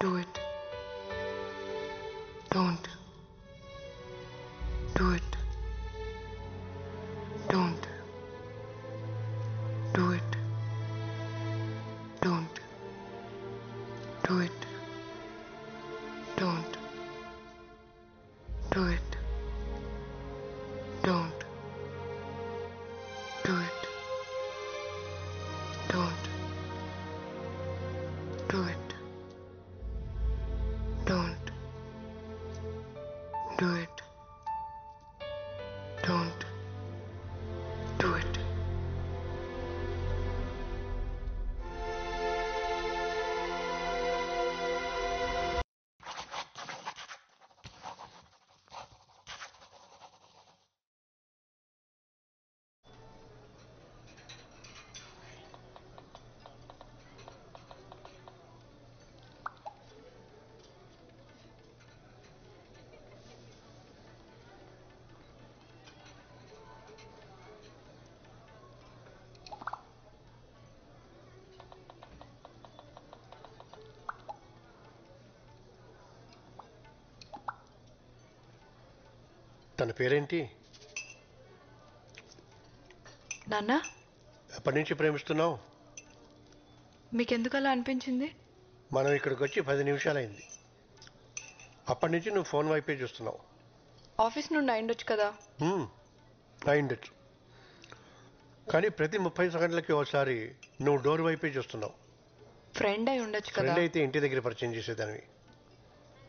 Do it. Don't. Do it. Don't. Do it. Don't. Do it. Don't. Do it. Don't. Do it. Don't. Do it. Don't. Do it. Don't. Do it. తన పేరేంటి? నాన్న, ఎప్పటి నుంచి ప్రేమిస్తున్నావు? మీకెందుకు అలా అనిపించింది? మనం ఇక్కడికి వచ్చి 10 నిమిషాలైంది. అప్పటి నుంచి నువ్వు ఫోన్ వైపే చూస్తున్నావు. ఆఫీస్ నుండి అయిండొచ్చు కదా. అయిండొచ్చు, కానీ ప్రతి 30 సెకండ్లకి ఒకసారి నువ్వు డోర్ వైపే చూస్తున్నావు. ఫ్రెండ్ అయి ఉండొచ్చు కదా. ఫ్రెండ్ అయితే ఇంటి దగ్గర పరిచయం చేసేదానివి.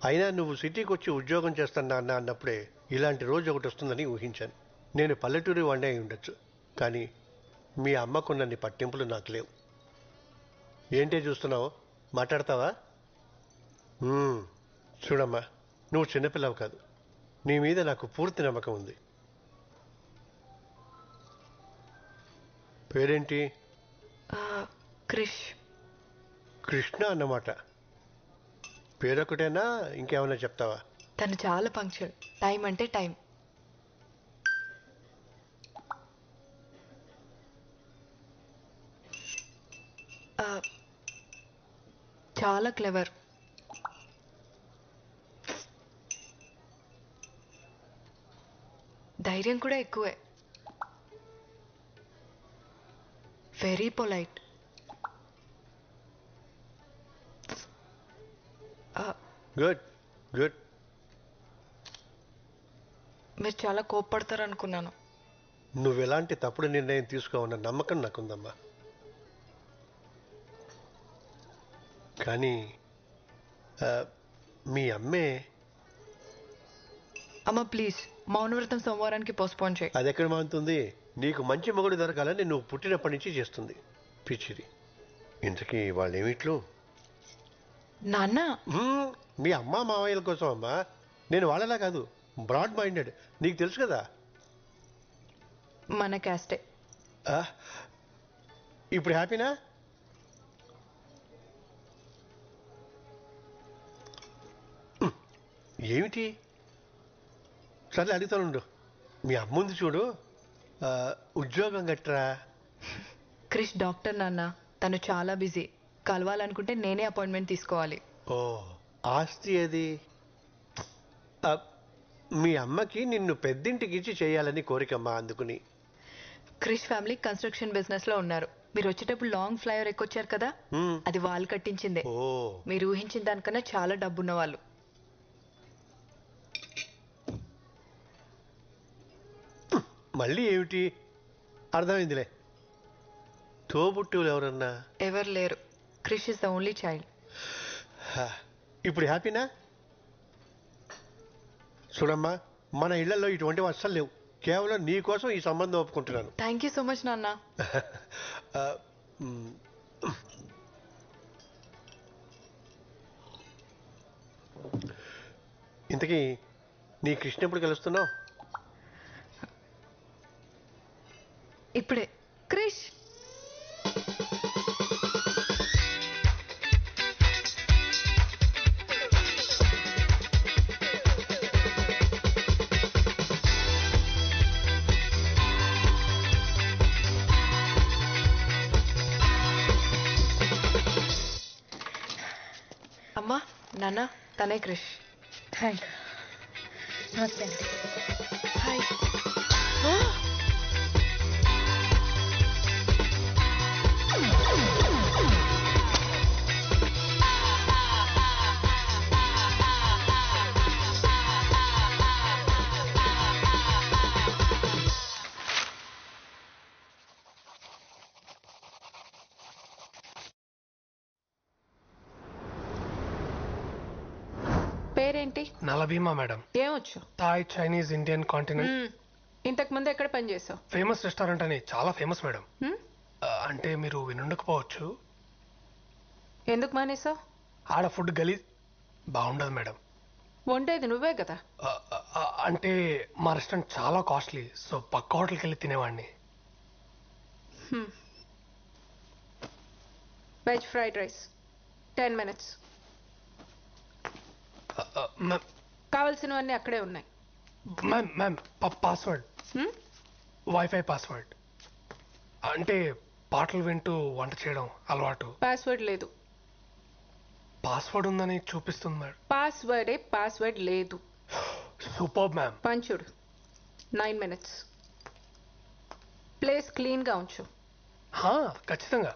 అయినా నువ్వు సిటీకి వచ్చి ఉద్యోగం చేస్తాను అన్న అన్నప్పుడే ఇలాంటి రోజు ఒకటి వస్తుందని ఊహించాను. నేను పల్లెటూరి వాడినే అయి ఉండొచ్చు, కానీ మీ అమ్మకున్నన్ని పట్టింపులు నాకు లేవు. ఏంటే చూస్తున్నావు? మాట్లాడతావా? చూడమ్మా, నువ్వు చిన్నపిల్లవు కాదు. నీ మీద నాకు పూర్తి నమ్మకం ఉంది. పేరేంటి? క్రిష్. కృష్ణ అన్నమాట. పేరొకటేనా, ఇంకేమైనా చెప్తావా? తను చాలా పంక్చువల్. టైం అంటే టైం. చాలా క్లెవర్. ధైర్యం కూడా ఎక్కువే. Very polite. Good good. మీరు చాలా కోప్పడతారు అనుకున్నాను. నువ్వు ఎలాంటి తప్పుడు నిర్ణయం తీసుకోవన్న నమ్మకం నాకుందమ్మా. కానీ మీ అమ్మే. అమ్మ ప్లీజ్, మౌనవ్రతం సోమవారానికి పోస్ట్పోన్ చేయి. అది ఎక్కడ మానుతుంది? నీకు మంచి మొగుడు దొరకాలని నువ్వు పుట్టినప్పటి నుంచి చేస్తుంది పిచ్చిది. ఇంతకీ వాళ్ళేమిట్లు? నాన్న, మీ అమ్మ మావయ్యల కోసం అమ్మా. నేను వాళ్ళలా కాదు, బ్రాడ్ మైండెడ్. నీకు తెలుసు కదా. మన క్యాస్టే. ఇప్పుడు హ్యాపీనా? ఏమిటి? సర్లే అడుగుతానుండు. మీ అమ్ముంది చూడు, ఉద్యోగం గట్రా. క్రిష్ డాక్టర్ నాన్న. తను చాలా బిజీ. కలవాలనుకుంటే నేనే అపాయింట్మెంట్ తీసుకోవాలి. ఓ, ఆస్తి అది. మీ అమ్మకి నిన్ను పెద్దింటికి ఇచ్చి చేయాలని కోరికమ్మా, అందుకుని. క్రిష్ ఫ్యామిలీ కన్స్ట్రక్షన్ బిజినెస్ లో ఉన్నారు. మీరు వచ్చేటప్పుడు లాంగ్ ఫ్లైఓవర్ ఎక్కొచ్చారు కదా, అది వాళ్ళు కట్టించిందే. ఓ, మీరు ఊహించిన దానికన్నా చాలా డబ్బున్న వాళ్ళు. మళ్ళీ ఏమిటి? అర్థమైందిలే. తోబుట్టువులు ఎవరన్నా? ఎవరు లేరు. Krish is the only child. ఇప్పుడు హ్యాపీనా? చూడమ్మా, మన ఇళ్లలో ఇటువంటి అస్సలు లేవు. కేవలం నీ కోసం ఈ సంబంధం ఒప్పుకుంటున్నాను. థ్యాంక్ యూ సో మచ్ నాన్న. ఇంతకీ నీ కృష్ణ ఎప్పుడు కలుస్తున్నావు? ఇప్పుడే. క్రిష్, అమ్మా నాన్న తనే క్రిష్. హాయ్. నమస్తే అండి. హాయ్. పేరేంటి? నలభీమా మేడం. ఏమొచ్చు? Thai, Chinese, Indian, continent. ఇంతకు ముందు ఎక్కడ పని చేసావు? ఫేమస్ రెస్టారెంట్ అని చాలా ఫేమస్ మేడం. అంటే మీరు వినుండకపోవచ్చు. ఎందుకు మానేసావు? ఆడ ఫుడ్ గలీజ్ బాగుండదు మేడం. వండేది నువ్వే కదా. అంటే మా రెస్టారెంట్ చాలా కాస్ట్లీ, సో పక్క హోటల్కి వెళ్ళి తినేవాడిని. Veg fried rice 10 minutes. Ma'am కావాల్సినవన్నీ అక్కడే ఉన్నాయి. Ma'am password, wifi password. అంటే పాటలు వింటూ వంట చేయడం అలవాటు. పాస్వర్డ్ లేదు. పాస్వర్డ్ ఉందని చూపిస్తుంది మేడం. పాస్వర్డ్ లేదు. Super ma'am. పంచుడు 9 minutes. ప్లేస్ క్లీన్గా ఉంచు. ఖచ్చితంగా.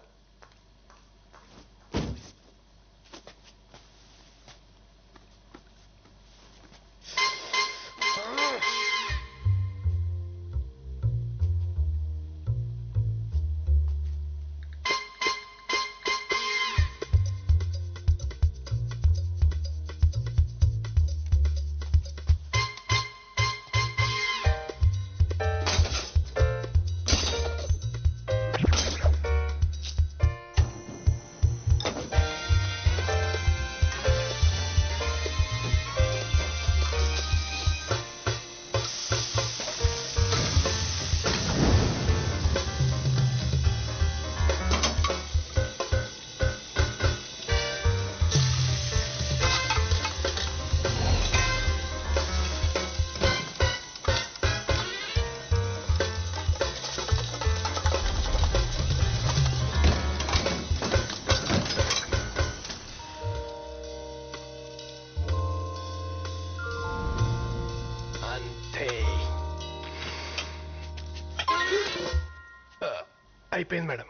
అయిపోయింది మేడం.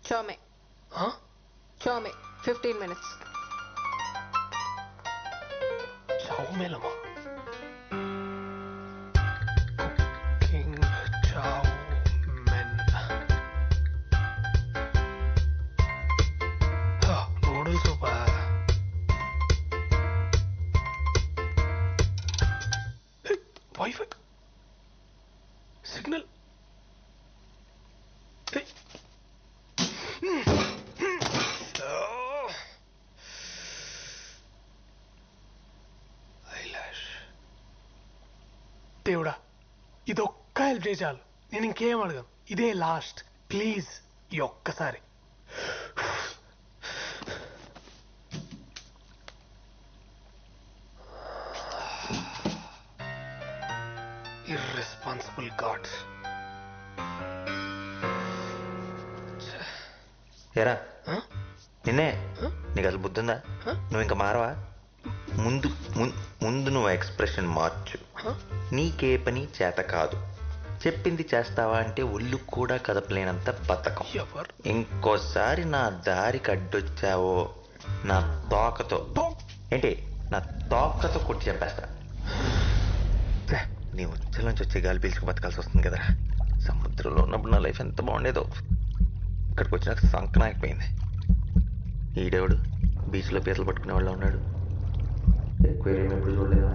చోమే 15 minutes. చౌమేలమా? Cooking chow mein. నూడిల్స్ సూపా. Wifi signal. దేవుడా, ఇది ఒక్క హెల్ప్ చేయి చాలు. నేను ఇంకేం అడగను. ఇదే లాస్ట్. ప్లీజ్ ఈ ఒక్కసారి. Irresponsible gods. ఎరా నిన్నే, నీకు అసలు బుద్ధుందా? నువ్వు ఇంకా మారవా? ముందు ముందు నువ్వు ఎక్స్ప్రెషన్ మార్చు. నీకే పని చేత కాదు. చెప్పింది చేస్తావా అంటే ఒళ్ళు కూడా కదపలేనంత బతకం. ఇంకోసారి నా దారికి అడ్డొచ్చావో నా తోకతో నా తోకతో కొట్టి చెప్పేస్తా. నీ ఉచ్చలోంచి వచ్చే గాలి పీల్చుకు బతకాల్సి వస్తుంది కదరా. సముద్రంలో ఉన్నప్పుడు నా లైఫ్ ఎంత బాగుండేదో. ఇక్కడికి వచ్చినాక సంకనాకపోయింది. ఈడేవాడు బీచ్లో పీతలు పట్టుకునే వాళ్ళు ఉన్నాడు. ఎక్వేరియం ఎప్పుడు చూడలేదు.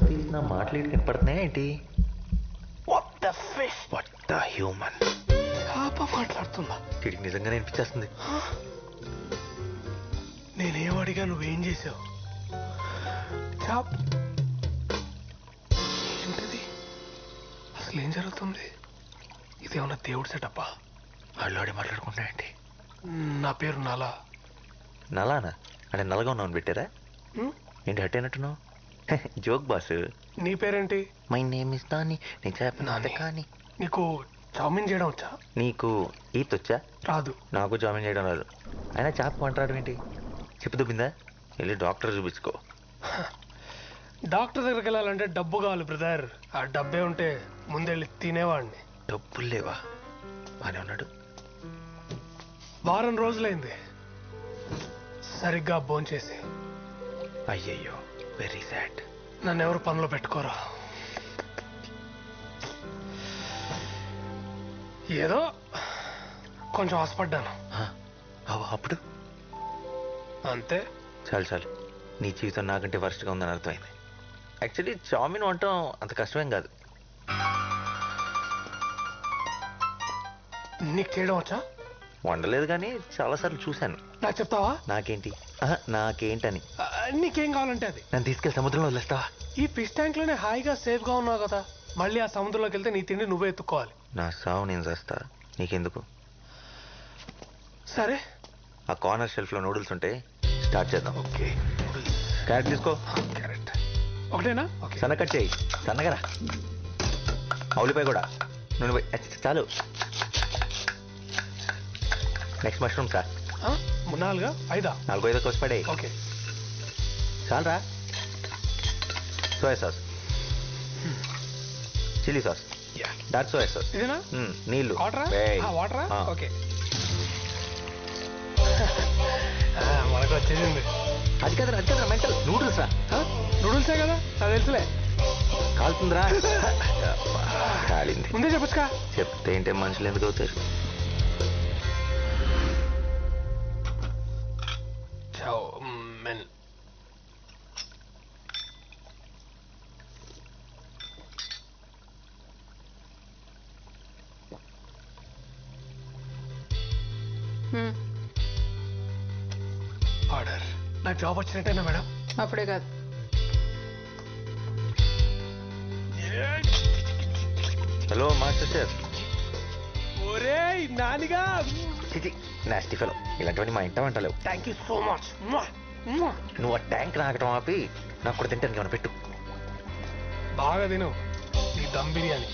తీసిన మాటలు కనపడుతున్నాయా ఏంటి? హ్యూమన్ మాట్లాడుతుందా? వీడికి నిజంగానే అనిపించేస్తుంది. నేనేం అడిగా, నువ్వేం చేసావు? అసలు ఏం జరుగుతుంది? ఇదేమన్నా దేవుడు సెటప్పా? వాళ్ళోడే మాట్లాడుకుంటాయండి. నా పేరు నలా. నలానా అంటే నల్లగా ఉన్నావు పెట్టారా? ఏంటి హట్ అయినట్టున్నావు? Joke boss. నీ పేరేంటి? My name is Nani. నేను చెప్పిన కానీ నీకు చామిన్ చేయడం వచ్చా? నీకు ఈత్ వచ్చా? రాదు. నాకు జామిన్ చేయడం రాదు. అయినా చేప మాట్లాడడం ఏంటి? చెప్పు దుబ్బిందా? వెళ్ళి డాక్టర్ చూపించుకో. డాక్టర్ దగ్గరికి వెళ్ళాలంటే డబ్బు కావాలి బ్రదర్. ఆ డబ్బే ఉంటే ముందెళ్ళి తినేవాడిని. డబ్బులు లేవా? బానే ఉన్నాడు. వారం రోజులైంది సరిగ్గా భోంచేసి. అయ్యయ్యో, వెరీ సాడ్. నన్ను ఎవరు పనిలో పెట్టుకోరా. ఏదో కొంచెం ఆశపడ్డాను అప్పుడు అంతే. చాలు చాలు, నీ జీవితం నాకంటే వర్స్ట్గా ఉందని అర్థమైంది. యాక్చువల్లీ చామిన్ వంటం అంత కష్టమేం కాదు. నీకు చేయడం వచ్చా? వండలేదు కానీ చాలాసార్లు చూశాను. నాకు చెప్తావా? నాకేంటి? నాకేంటని? నీకేం కావాలంటే అది. నన్ను తీసుకెళ్ళి సముద్రంలో వదిలేస్తావా? ఈ ఫిష్ ట్యాంక్ లోనే హాయిగా సేఫ్ గా ఉన్నావు కదా. మళ్ళీ ఆ సముద్రంలోకి వెళ్తే నీ తిండి నువ్వే ఎత్తుక్కోవాలి. నా సావు నేను చేస్తా, నీకెందుకు? సరే, ఆ కార్నర్ షెల్ఫ్ లో నూడిల్స్ ఉంటే స్టార్ట్ చేద్దాం. ఓకే. క్యారెట్ తీసుకో. క్యారెట్ ఒకటేనా? ఓకే. సన్న కట్ చేయి, సన్నగరా. ఉల్లిపాయ కూడా. నూనె చాలు. Next mushroom sir. 4 5 4 5 కోసి పడే. ఓకే. చాలరా. Soya sauce, chilli sauce, dark soya sauce. ఇదేనా? నీళ్ళు. వాటరా? వాటరా? ఆ. ఓకే. మనకు వచ్చేసింది. అది కదా మెంటల్. నూడిల్స్ రా. నూడిల్సే కదా, అది తెలుసులే. కాలుతుందిరా. కాలింది. ముందే చెప్పొచ్చుగా. చెప్తే ఏంటే మనుషులు ఎందుకు అవుతారు? మెన్. ఆర్డర్. నాకు జాబ్ వచ్చినట్టేనా మేడం? అప్పుడే కాదు. Hello master chef. ఒరే నానిగా. Nasty fellow. ఇలాంటివన్నీ మా ఇంట వంటలేవు. Thank you so much. నువ్వు ఆ ట్యాంక్ నాకటం ఆపి నాకు కూడా తింటాను ఏమైనా పెట్టు. బాగా తిను నీ దమ్ బిర్యానీ.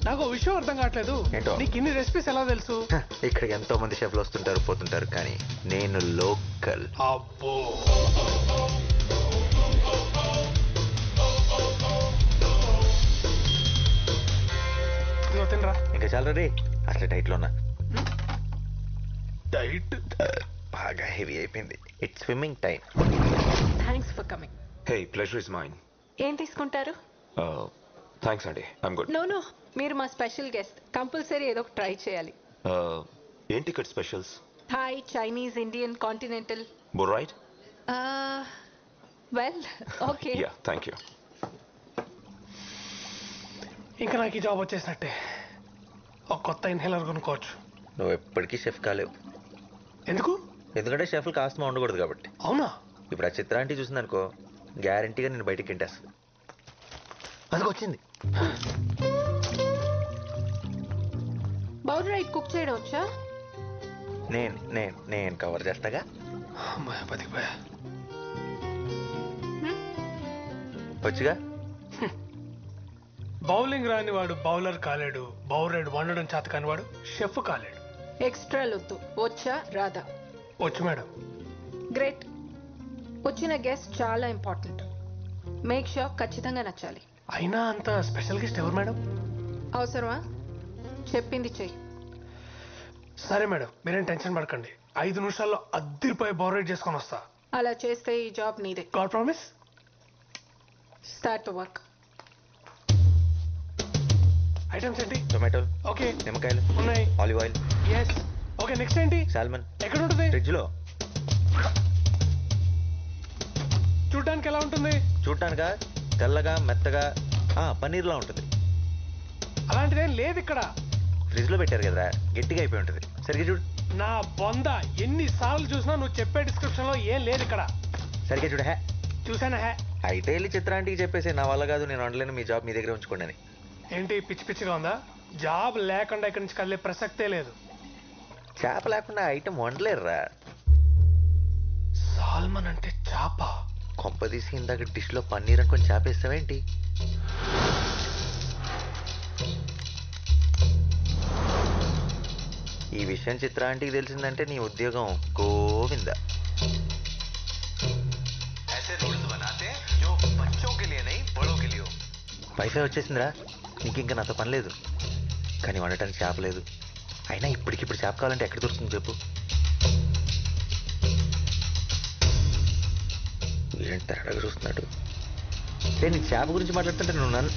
నాకు ఓ విషయం అర్థం కావట్లేదు. ఏంటో? నీకు ఇన్ని రెసిపీస్ ఎలా తెలుసు? ఇక్కడికి ఎంతో మంది షెఫ్లు వస్తుంటారు పోతుంటారు, కానీ నేను లోకల్. అబ్బో. తినరా. ఇంకా చాలా రే. అసలు డైట్ లో ఉన్నా. డైట్ బాగా హెవీ అయిపోయింది. It's swimming time. Thanks for coming. Hey, pleasure is mine. ఏం తీసుకుంటారు? Thanks, Andy. I'm good. No, మీరు మా స్పెషల్ గెస్ట్. కంపల్సరీ ఏదో ఒక ట్రై చేయాలి. ఏం ticket specials? Thai, Chinese, Indian, continental. Both right? Well, okay. Yeah, thank you. ఇంకా నాకు ఈ జాబ్ వచ్చేసినట్టే. ఒక కొత్త ఇన్హేలర్ కొనుక్కోవచ్చు. నువ్వు ఎప్పటికీ షెఫ్ కాలేవు. ఎందుకు? ఎందుకంటే షెఫ్లు కాస్త ఉండకూడదు కాబట్టి. అవునా? ఇప్పుడు ఆ చిత్రాంటి చూసిందనుకో, గ్యారంటీగా నేను బయటికి తింటేస్తుంది. అందుకు వచ్చింది. బౌల్ రైట్ కుక్ చేయడం వచ్చా? నేను కవర్ చేస్తాగా. అమ్మాయి బతికిపోయా. వచ్చుగా. బౌలింగ్ రాని వాడు బౌలర్ కాలేడు. బౌలర్ వండడం చేత కాని వాడు షెఫ్ కాలేడు. ఎక్స్ట్రా లొద్దు. వచ్చా రాదా? వచ్చు మేడం. గ్రేట్. వచ్చిన గెస్ట్ చాలా ఇంపార్టెంట్. మేక్ షూర్ ఖచ్చితంగా నచ్చాలి. అయినా అంత స్పెషల్ గెస్ట్ ఎవరు మేడం? అవసరమా? చెప్పింది చెయ్యి. సరే మేడం, మీరేం టెన్షన్ పడకండి. 5 నిమిషాల్లో అద్దరిపోయి బోరేట్ చేసుకొని వస్తా. అలా చేస్తే ఈ జాబ్ నీదే. God promise. Start to work. Items ఏంటి? టొమాటోలు, ఓకే, నిమ్మకాయలు, ఉన్నాయి. Olive oil, yes. Okay, next ఏంటి? సాల్మన్. ఎక్కడ ఉంటుంది? ఫ్రిడ్జ్ లో. చూడడానికి ఎలా ఉంటుంది? చూడటానికా? తెల్లగా మెత్తగా పన్నీర్లా ఉంటుంది. అలాంటిదేం లేదు ఇక్కడ. ఫ్రిడ్జ్ లో పెట్టారు కదరా, గట్టిగా అయిపోయి ఉంటుంది. సరిగ్గా చూడు. నా బొంద, ఎన్నిసార్లు చూసినా నువ్వు చెప్పే డిస్క్రిప్షన్ లో ఏం లేదు ఇక్కడ. సరిగ్గా చూడు. హే, చూసానా? హే, అయితే వెళ్ళి చిత్రాంటికి చెప్పేసి నా వల్ల కాదు, నేను వండలేను, మీ జాబ్ మీ దగ్గర ఉంచుకోండి అని. ఏంటి పిచ్చి పిచ్చిగా ఉందా? జాబ్ లేకుండా ఇక్కడి నుంచి కదిలే ప్రసక్తే లేదు. చేప లేకుండా ఐటమ్ వండలేరురా. సాల్మన్ అంటే చేప? కొంపదీసి ఇందాక డిష్ లో పన్నీర్ అనుకొని చేపేస్తావేంటి? ఈ విషయం చిత్రాంటికి తెలిసిందంటే నీ ఉద్యోగం గోవింద. వైఫై వచ్చేసిందిరా, నీకు ఇంకా నాతో పని లేదు. కానీ వండటానికి చేప లేదు. అయినా ఇప్పటికిప్పుడు చేప కావాలంటే ఎక్కడ దొరుకుతుంది చెప్పు? ఏంటి తేడాగా చూస్తున్నాడు? నేను చేప గురించి మాట్లాడుతుంటే నువ్వు నన్ను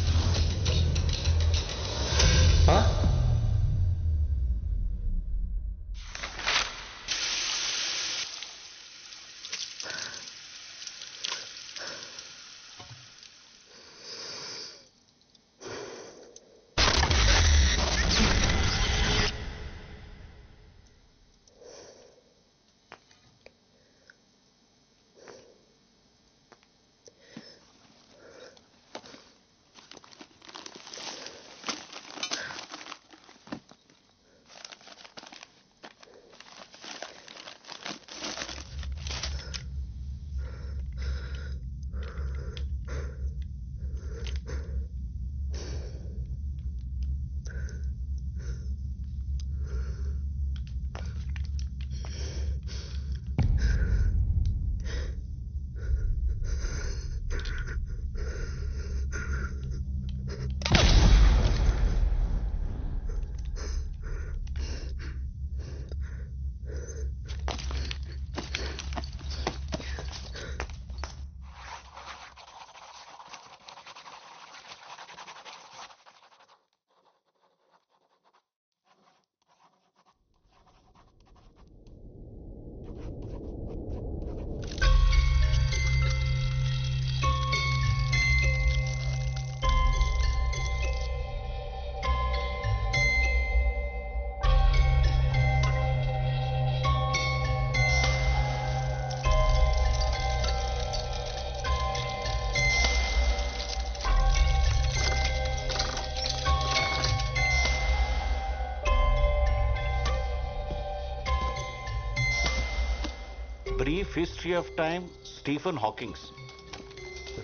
Brief History of Time, Stephen Hawking.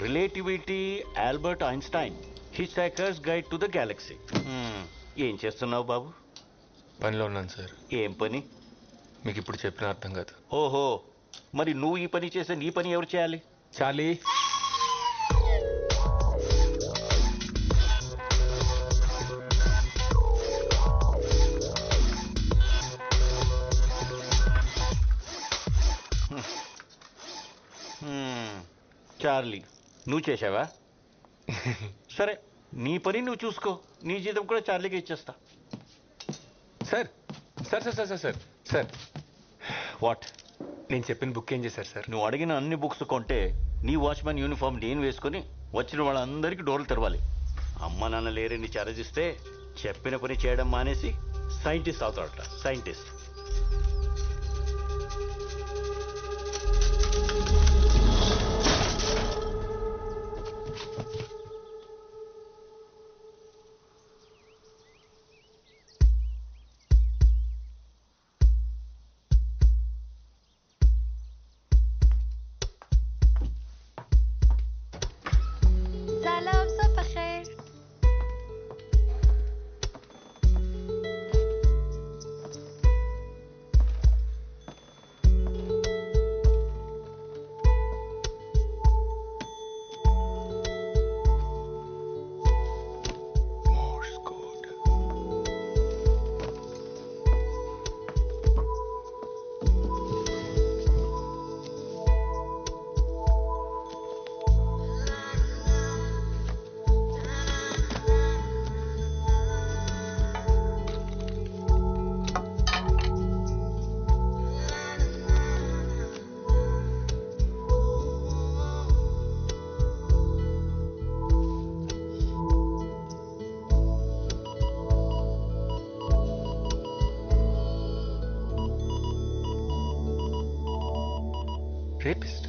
Relativity, Albert Einstein. Hitchhiker's Guide to the Galaxy. ఏం చేస్తున్నావు బాబు? పనిలో ఉన్నాను సార్. ఏం పని? మీకు ఇప్పుడు చెప్పిన అర్థం కాదు. ఓహో, మరి నువ్వు ఈ పని చేస్తే నీ పని ఎవరు చేయాలి? చాలీ. చార్లీ, నువ్వు చేసావా? సరే, నీ పని నువ్వు చూసుకో. నీ జీతం కూడా చార్లీకి ఇచ్చేస్తా. Sir sir sir sir sir sir what? నేను చెప్పిన బుక్ ఏం చేశారు సార్? నువ్వు అడిగిన అన్ని బుక్స్ కొంటే నీ వాచ్మెన్ యూనిఫామ్ నేను వేసుకుని వచ్చిన వాళ్ళందరికీ డోర్లు తెరవాలి. అమ్మ నాన్న లేరని చారజిస్తే చెప్పిన పని చేయడం మానేసి సైంటిస్ట్ అవుతాడట. Scientist. Rapist.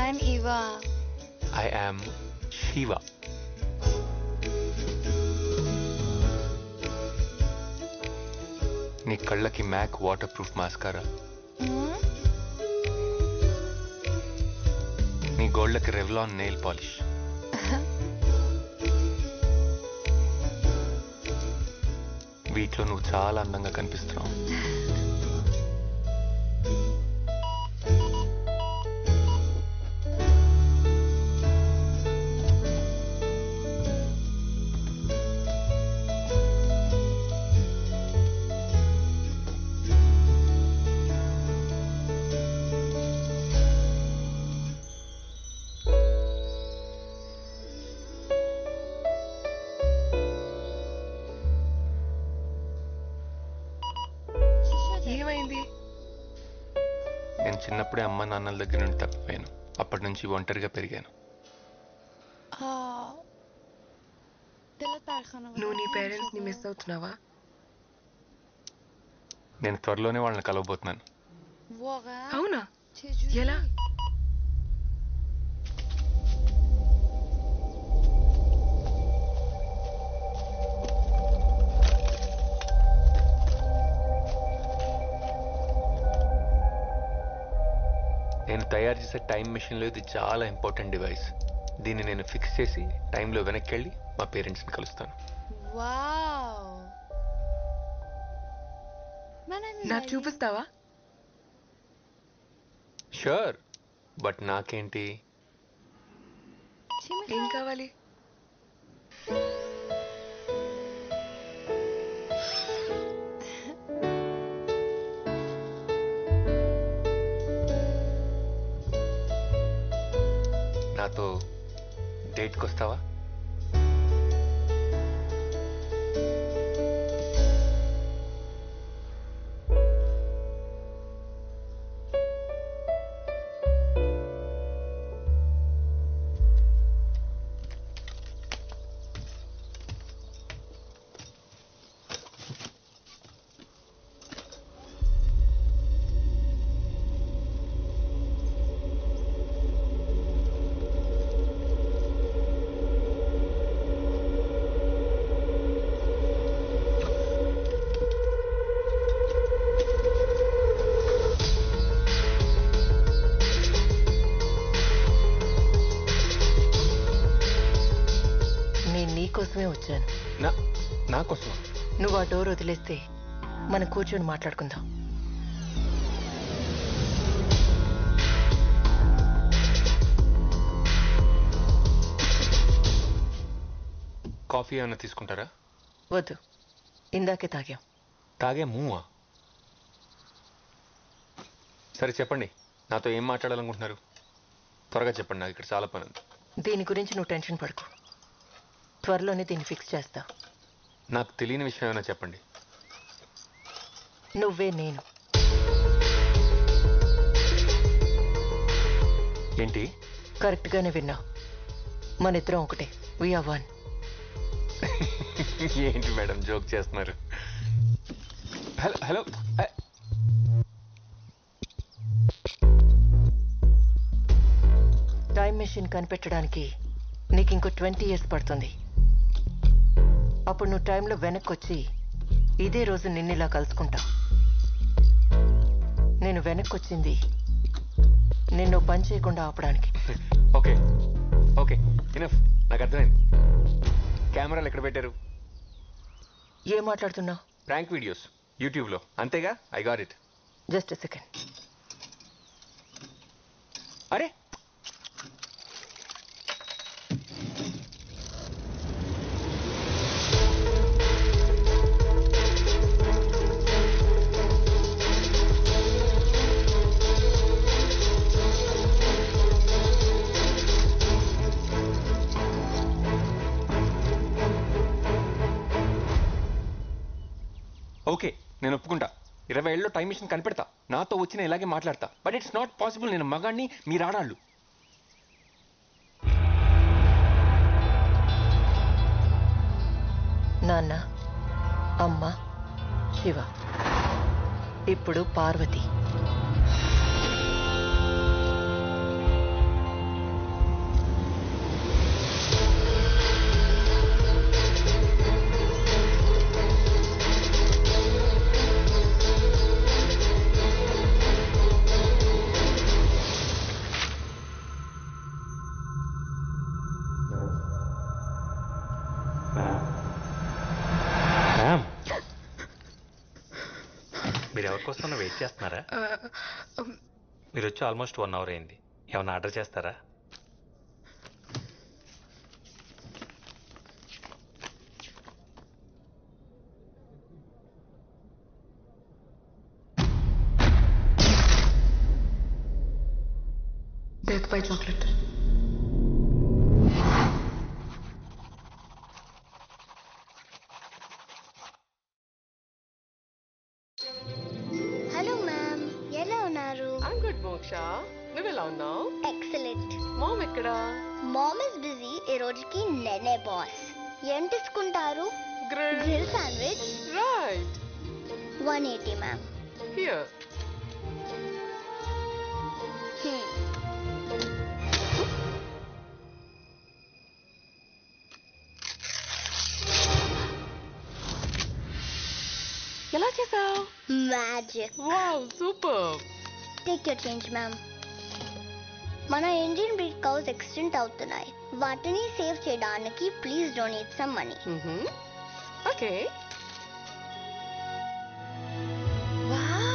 I'm Eva. I am Shiva. నీ కళ్ళకి మ్యాక్ వాటర్ ప్రూఫ్ మాస్కారా, నీ గోళ్ళకి రెవ్లాన్ నెయిల్ పాలిష్, వీటిలో నువ్వు చాలా అందంగా కనిపిస్తున్నావు. ఏమైంది? నేను చిన్నప్పుడే అమ్మ నాన్నల దగ్గర నుండి తప్పిపోయాను. అప్పటి నుంచి ఒంటరిగా పెరిగాను. నువ్వు నీ పేరెంట్స్ ని మిస్ అవుతున్నావా? నేను త్వరలోనే వాళ్ళని కలవబోతున్నాను. అవునా? ఎలా? నేను తయారు చేసే టైం మెషిన్లో ఇది చాలా ఇంపార్టెంట్ డివైస్. దీన్ని నేను ఫిక్స్ చేసి టైంలో వెనక్కి వెళ్ళి మా పేరెంట్స్ని కలుస్తాను. నాకు చూపిస్తావా? షూర్, బట్ నాకేంటి? ఏం కావాలి? నాతో డేట్కి వస్తావా? కోసమే వచ్చాను. నా కోసం? నువ్వు ఆ డోర్ వదిలేస్తే మనం కూర్చొని మాట్లాడుకుందాం. కాఫీ ఏమైనా తీసుకుంటారా? వద్దు, ఇందాకే తాగాం. తాగే మూవా? సరే చెప్పండి, నాతో ఏం మాట్లాడాలనుకుంటున్నారు? త్వరగా చెప్పండి, నాకు ఇక్కడ చాలా పని ఉంది. దీని గురించి నువ్వు టెన్షన్ పడకు, త్వరలోనే దీన్ని ఫిక్స్ చేస్తా. నాకు తెలియని విషయం ఏమైనా చెప్పండి. నువ్వే నేను. ఏంటి? కరెక్ట్ గానే విన్నావు, మన ఇద్దరం ఒకటే. We are one. ఏంటి మేడం జోక్ చేస్తున్నారు? హలో హలో, టైం మెషిన్ కనిపెట్టడానికి నీకు ఇంకో 20 years పడుతుంది. అప్పుడు నువ్వు టైంలో వెనక్కి వచ్చి ఇదే రోజు నిన్నిలా కలుసుకుంటా. నేను వెనక్కి వచ్చింది నిన్ను పని చేయకుండా ఆపడానికి. ఓకే ఓకే ఇనఫ్, నాకు అర్థమైంది. కెమెరాలు ఎక్కడ పెట్టారు? ఏం మాట్లాడుతున్నావు? ప్రాంక్ వీడియోస్ యూట్యూబ్లో, అంతేగా? I got it. Just second. అరే ఓకే, నేను ఒప్పుకుంటా. 20 ఏళ్ళలో టైం మిషన్ కనిపెడతా, నాతో వచ్చిన ఇలాగే మాట్లాడతా. But it's not possible. నేను మగాడిని, మీరు ఆడాళ్ళు. నాన్న, అమ్మ, శివ, ఇప్పుడు పార్వతి. మీరు ఎవరికోసం వెయిట్ చేస్తున్నారా? మీరు వచ్చి ఆల్మోస్ట్ 1 అవర్ అయింది. ఏమన్నా ఆర్డర్ చేస్తారా? Death by chocolate. Hello ma'am, ఎలా ఉన్నారు? ఐమ్ గుడ్ మోక్ష, నువ్వెలా ఉన్నావు? ఎక్సలెంట్. మామ్ ఎక్కడా? Mom is busy. ఈ రోజుకి నేనే బాస్. ఏం తీసుకుంటారు? Grill sandwich. Right. 180 ma'am. Here. ఎలా చేసావు? Magic. Wow, super. Take your change ma'am. మన ఇండియన్ బ్రీడ్ కౌస్ ఎక్స్టెంట్ అవుతున్నాయి. వాటిని సేవ్ చేయడానికి please donate some money. Okay. Wow.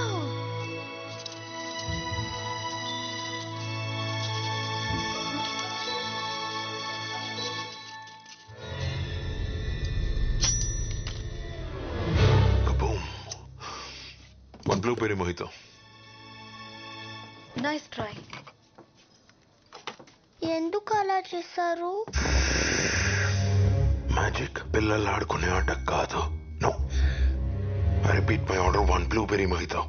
One blueberry mojito. Nice try. ఎందుకు అలా చేశారు? మ్యాజిక్ పిల్లలు ఆడుకునే ఆట కాదు. No. I repeat my order. 1 blueberry mojito.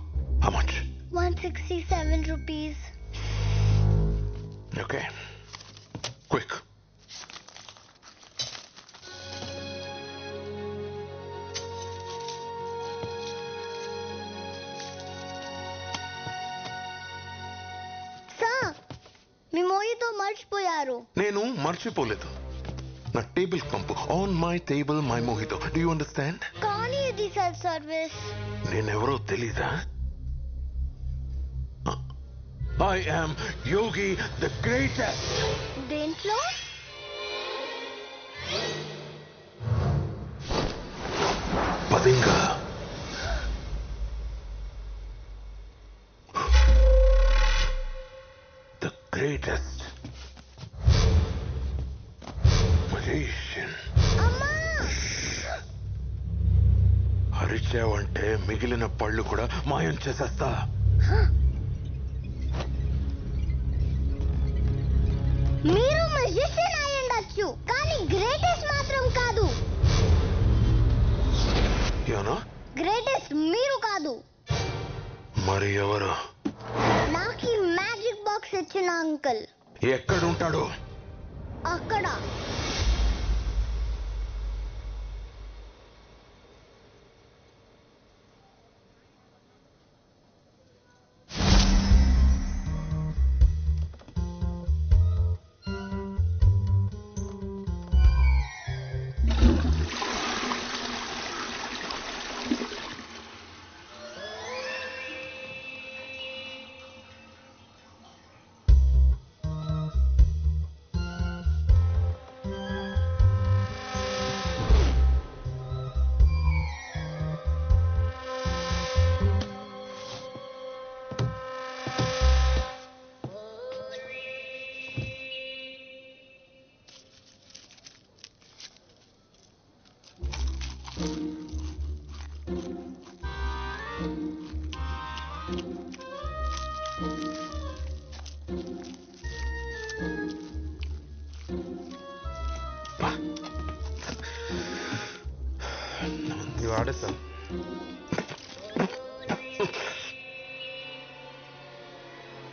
How much? 167 rupees. Okay. Quick. Sir, మీ మోయితో మర్చిపోయారు. నేను మర్చిపోలేదు. నా టేబుల్ పంపు. On my table my mojito. Do you understand? కానీ ఇది సెల్ఫ్ సర్వీస్. నేనెవరో తెలీదా? I am Yogi the greatest. దేంట్లో? పదింగా. The greatest magician. అరిచావంటే మిగిలిన పళ్ళు కూడా మాయం చేసేస్తా. మీరు మెజిషియన్ అయి ఉండొచ్చు, కానీ గ్రేటెస్ట్ మాత్రం కాదు. ఏనా? గ్రేటెస్ట్ మీరు కాదు. మరి ఎవరు? నాకు ఈ మ్యాజిక్ బాక్స్ ఇచ్చిన అంకుల్. ఎక్కడుంటాడు? అక్కడ. సరే సార్.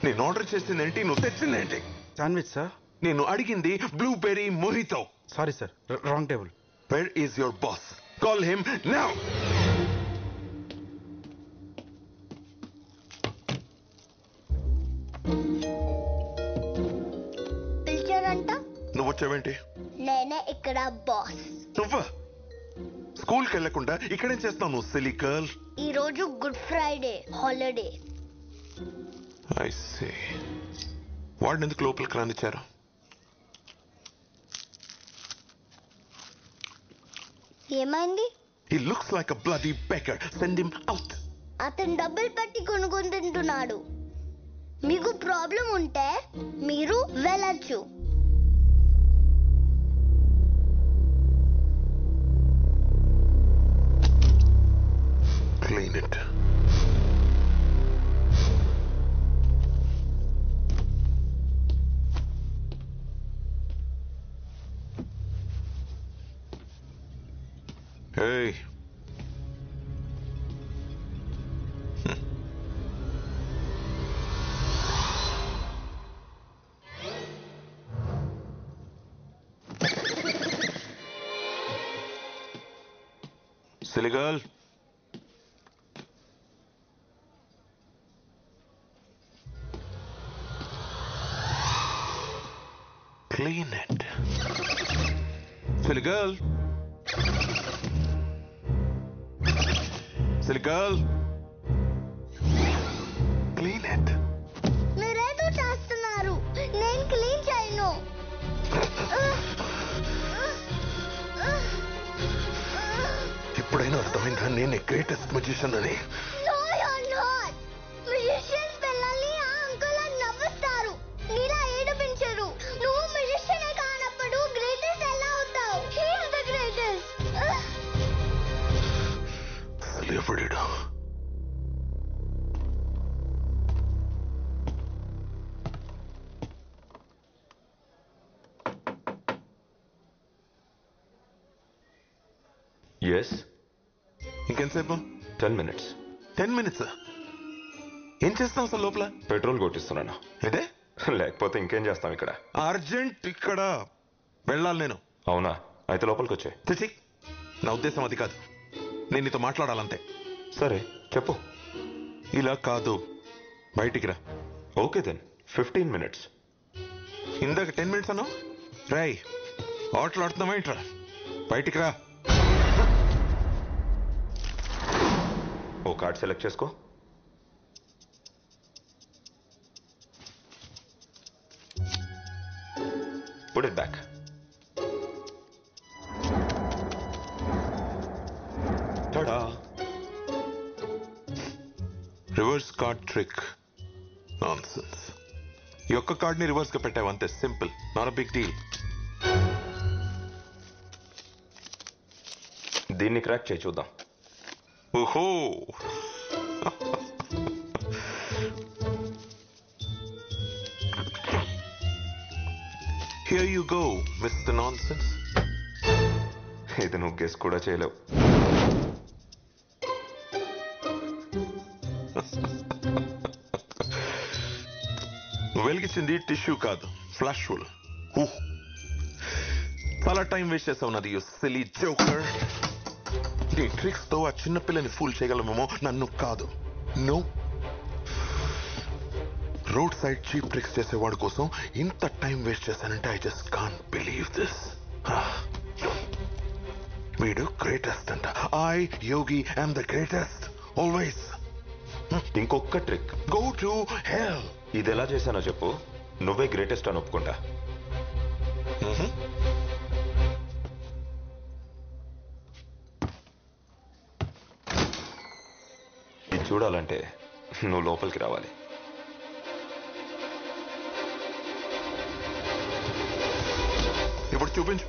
నేను ఆర్డర్ చేసిందేంటి, నువ్వు తెచ్చిందేంటి? Sandwich sir. నేను అడిగింది blueberry mojito. Sorry sir, wrong table. Where is your boss? Call him now. పిలిచారంట. నువ్వు వచ్చావేంటి? నేనే ఇక్కడ బాస్. నువ్వా? స్కూల్కి వెళ్లకుండా ఇక్కడేం చేస్తావు నువ్వు, సిలీ గర్ల్? ఈ రోజు Good Friday holiday. I see. వాడిని ఎందుకు లోపలికి రానిచ్చారు? ఏమైంది? He looks like a bloody beggar. Send him out. అతను డబ్బులు పెట్టి కొనుక్కొని తింటున్నాడు. మీకు ప్రాబ్లం ఉంటే మీరు వెళ్ళచ్చు. Clean it. Hey. Silly girl. Clean it. Silly girl. Silly girl. Clean it. మీరేదో చేస్తున్నారు. నేను క్లీన్ చేయను. ఇప్పుడైనా అర్థమైందా నేనే గ్రేటెస్ట్ మ్యూజిషియన్ అని? No, you're not. Musicians పిల్లల్ని ఆ అంకుల్ అని నవ్వుస్తారు. నీలా ఏడిపించరు. నువ్వు musician కానప్పుడు గ్రేటెస్ట్ ఎలా అవుతావు? He is the greatest. అసలు ఎవడిడా? ఎస్. ఇంకెంతసేపు? 10 minutes. 10 minutes. ఏం చేస్తాం అసలు లోపల? పెట్రోల్ కొట్టిస్తున్నాను. అంటే లేకపోతే ఇంకేం చేస్తాం ఇక్కడ? అర్జెంట్ ఇక్కడ వెళ్ళాలి నేను. అవునా? అయితే లోపలికి వచ్చే. తెచ్చి. నా ఉద్దేశం అది కాదు, నేను నీతో మాట్లాడాలంతే. సరే చెప్పు. ఇలా కాదు, బయటికి రా. Okay then 15 minutes. ఇందాక 10 minutes అన్నావు. రై ఆటలాడుతున్నావా ఏంట్రా? బయటికి రా. ఓ కార్డ్ సెలెక్ట్ చేసుకో. Put it back. Tada. Reverse card trick. Nonsense. ఈ ఒక్క కార్డ్ని రివర్స్ గా పెట్టావు అంతే. Simple, not a big deal. దీన్ని క్రాక్ చేయి చూద్దాం. ఓహో. Here you go, Mr. Nonsense. ఇది నువ్వు గెస్ కూడా చేయలేవు. వెలిగించింది టిష్యూ కాదు, ఫ్లాష్ ఫుల్. చాలా టైం వేస్ట్ చేసావు నాది, యు సిలీ జోకర్. నీ ట్రిక్స్ తో ఆ చిన్న పిల్లని ఫూల్ చేయగలమేమో, నన్ను కాదు. నో. రోడ్ సైడ్ చీప్ ట్రిక్స్ చేసేవాడి కోసం ఇంత టైం వేస్ట్ చేశానంటే I just can't believe this. వీడు గ్రేటెస్ట్ అంట. I Yogi I'm the greatest always. ఇంకొక ట్రిక్. Go to hell. ఇది ఎలా చేశానో చెప్పు, నువ్వే గ్రేటెస్ట్ అని ఒప్పుకుంటా. ఇది చూడాలంటే నువ్వు లోపలికి రావాలి. ఇప్పుడు చూపించు.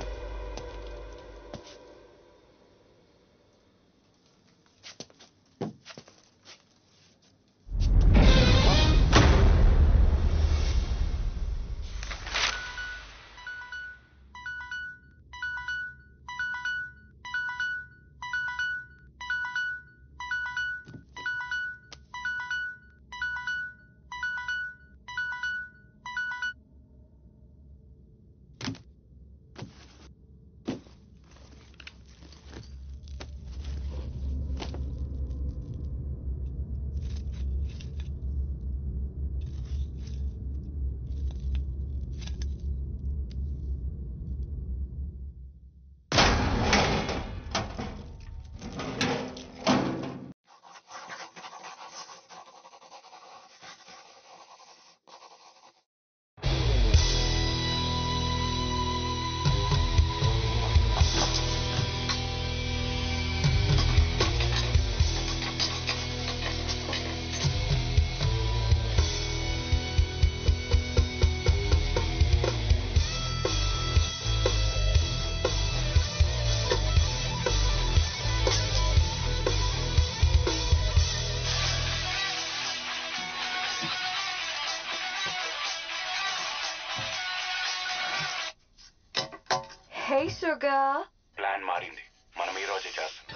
High sugar. ప్లాన్ మారింది. మనం ఈ రోజే చేస్తాం.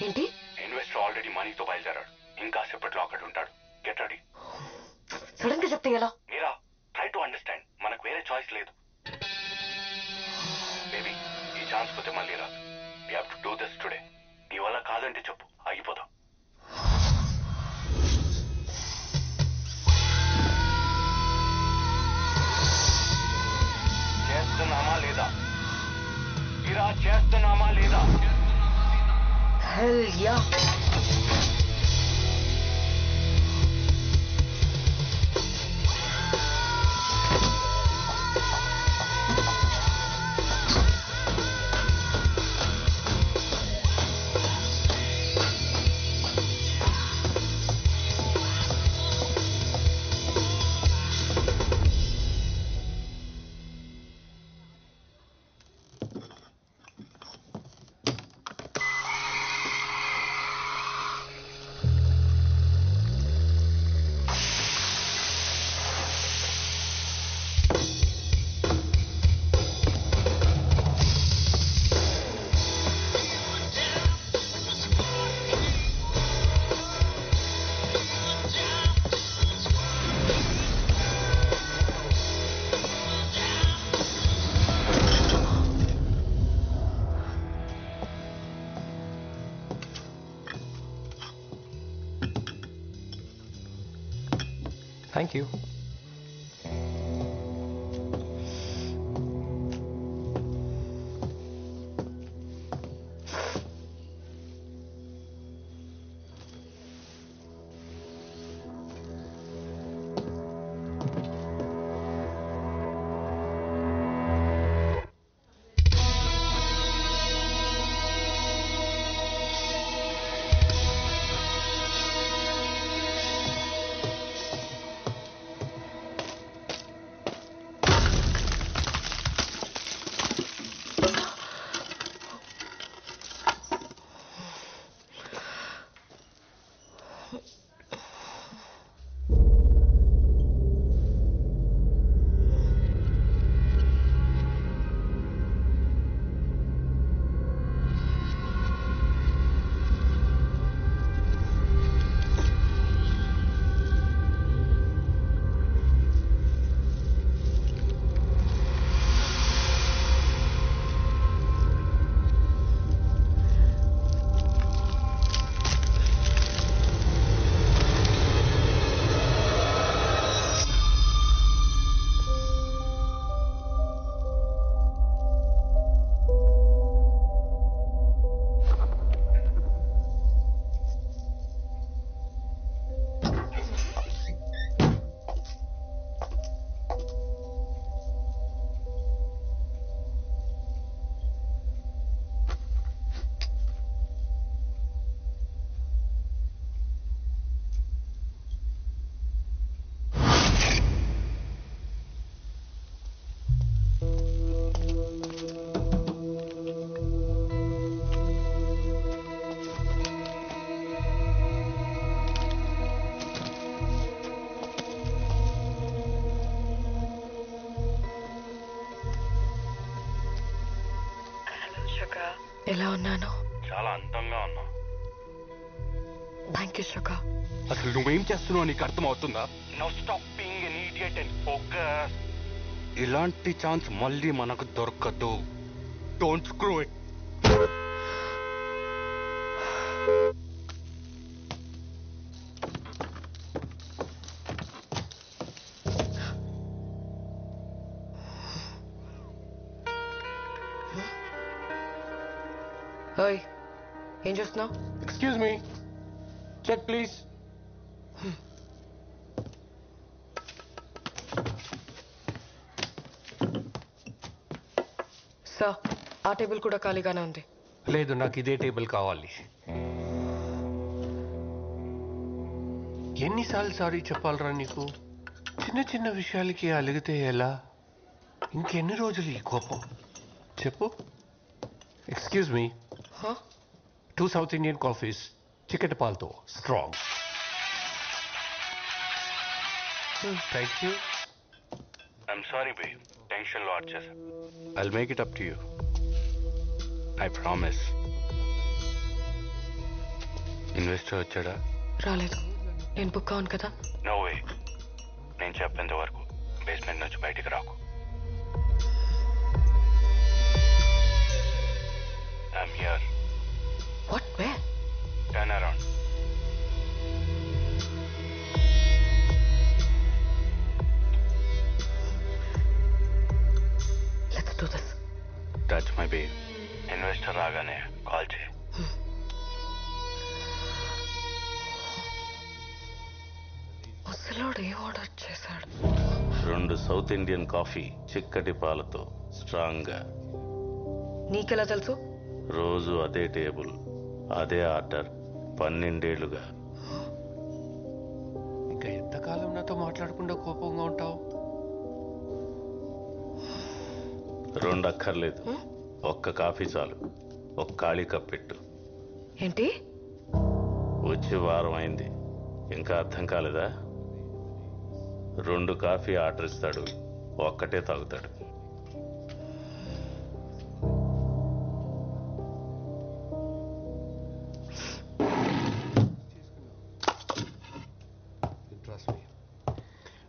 ఏంటి? ఇన్వెస్టర్ ఆల్రెడీ మనీతో బయలుదేరాడు. ఇంకా సేపట్లో అక్కడ ఉంటాడు. Get ready. సడన్ గా చెప్తే ఎలా? మీరా ట్రై టు అండర్స్టాండ్. మనకు వేరే చాయిస్ లేదు. బేబీ ఈ ఛాన్స్ పోతే మళ్ళీ రాదు. We have to do this today. నీ వల్ల కాదంటే చెప్పు, ఆగిపోదాం. చేస్తున్నామా లేదా? మీరా చేస్తున్నామా లేదా? Hell yeah. Thank you. ఎలా ఉన్నాను? చాలా అందంగా ఉన్నా. Thank you sugar. అసలు నువ్వేం చేస్తున్నావు నీకు అర్థం అవుతుందా? Now stop being an idiot and focus. ఇలాంటి ఛాన్స్ మళ్ళీ మనకు దొరకదు. Don't screw it. ఓయ్ ఏం చూస్తున్నావు? Excuse me, check please. Sir ఆ టేబుల్ కూడా ఖాళీగానే ఉంది. లేదు, నాకు ఇదే టేబుల్ కావాలి. ఎన్నిసార్లు సారీ చెప్పాలరా నీకు? చిన్న చిన్న విషయాలకి అలిగితే ఎలా? ఇంకెన్ని రోజులు ఈ కోపం చెప్పు. Excuse me, 2 south Indian coffees, చికెట్ పాలతో strong. Thank you. I'm sorry bae, టెన్షన్లో ఆడ్ చేశాను. I'll make it up to you. I promise. Investor వచ్చాడా? రాలేదు. నేను బుక్ అవును కదా. No way. నేను చెప్పేంత వరకు బేస్మెంట్ నుంచి బయటికి రాకు. I'm here. What? Where? Turn around. Let's do this. Touch my baby. Investor రాగానే కాల్ చేయి. ముసలోడు ఏం ఆర్డర్ చేశాడు? 2 సౌత్ ఇండియన్ కాఫీ చిక్కటి పాలతో స్ట్రాంగ్ గా. నీకెలా తెలుసు? రోజు అదే టేబుల్, అదే ఆర్డర్, 12 ఏళ్లుగా. ఇంకా ఎంతకాలం నాతో మాట్లాడకుండా కోపంగా ఉంటావు? 2 అక్కర్లేదు, ఒక్క కాఫీ చాలు. ఒక ఖాళీ కప్ పెట్టు. ఏంటి? వచ్చి వారం అయింది, ఇంకా అర్థం కాలేదా? 2 కాఫీ ఆర్డర్ ఇస్తాడు, ఒక్కటే తాగుతాడు.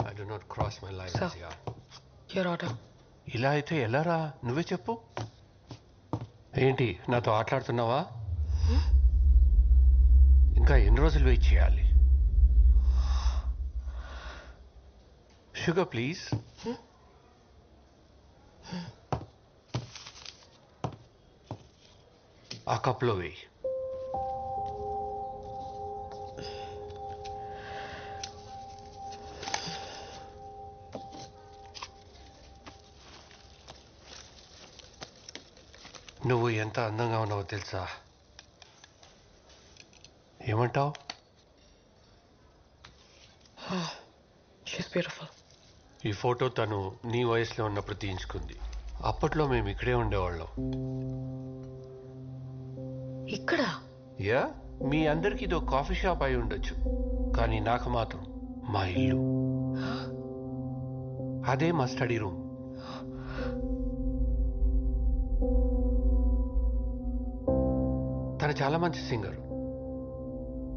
I do not cross my lines. Sir, your order. ఇలా అయితే ఎలారా? నువ్వే చెప్పు. ఏంటి నాతో ఆటలాడుతున్నావా? ఇంకా ఎన్ని రోజులు వెయిట్ చేయాలి? Sugar please. ఆ కప్లో వేయి. నువ్వు ఎంత అందంగా ఉన్నావో తెలుసా? ఏమంటావు? She's beautiful. ఈ ఫోటో తను నీ వయసులో ఉన్నప్పుడు తీయించుకుంది. అప్పట్లో మేము ఇక్కడే ఉండేవాళ్ళం. ఇక్కడ? యా, మీ అందరికి ఇదో కాఫీ షాప్ అయి ఉండొచ్చు, కానీ నాకు మాత్రం మా ఇల్లు. అదే మా స్టడీ రూమ్. తను చాలా మంచి సింగర్.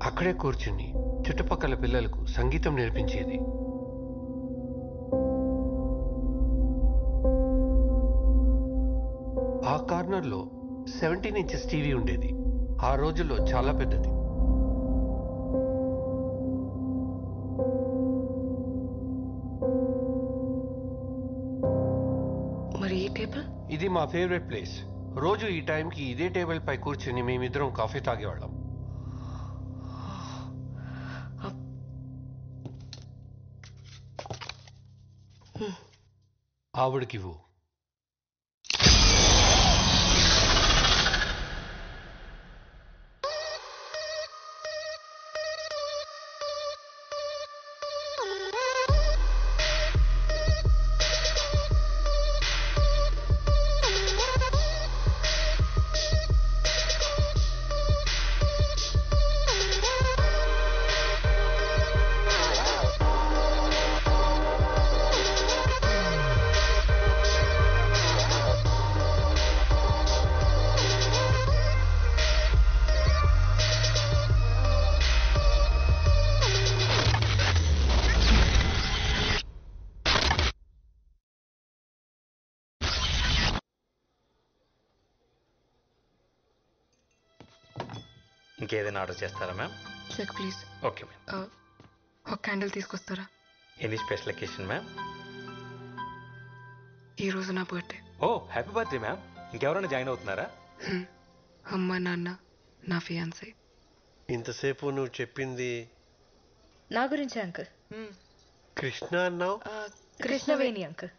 అక్కడే కూర్చుని చుట్టుపక్కల పిల్లలకు సంగీతం నేర్పించేది. ఆ కార్నర్లో 17 ఇంచెస్ టీవీ ఉండేది. ఆ రోజుల్లో చాలా పెద్దది. మరి ఈ టేబుల్? ఇది మా ఫేవరెట్ ప్లేస్. రోజు ఈ టైంకి ఇదే టేబుల్ పై కూర్చుని మేమిద్దరం కాఫీ తాగేవాళ్ళం. ఆవిడకివ్వు. ఇంకేదైనా ఆర్డర్ చేస్తారా ma'am? Check please. Okay ma'am. ఒక క్యాండిల్ తీసుకొస్తారా? Any special occasion ma'am? ఈ రోజు నా birthday. Oh happy birthday ma'am. ఇంకెవరైనా జాయిన్ అవుతున్నారా? అమ్మ, నాన్న, నా ఫియాన్సీ. ఇంతసేపు నువ్వు చెప్పింది నా గురించి అంకుల్. కృష్ణ అన్నావు? కృష్ణవేణి అంకుల్.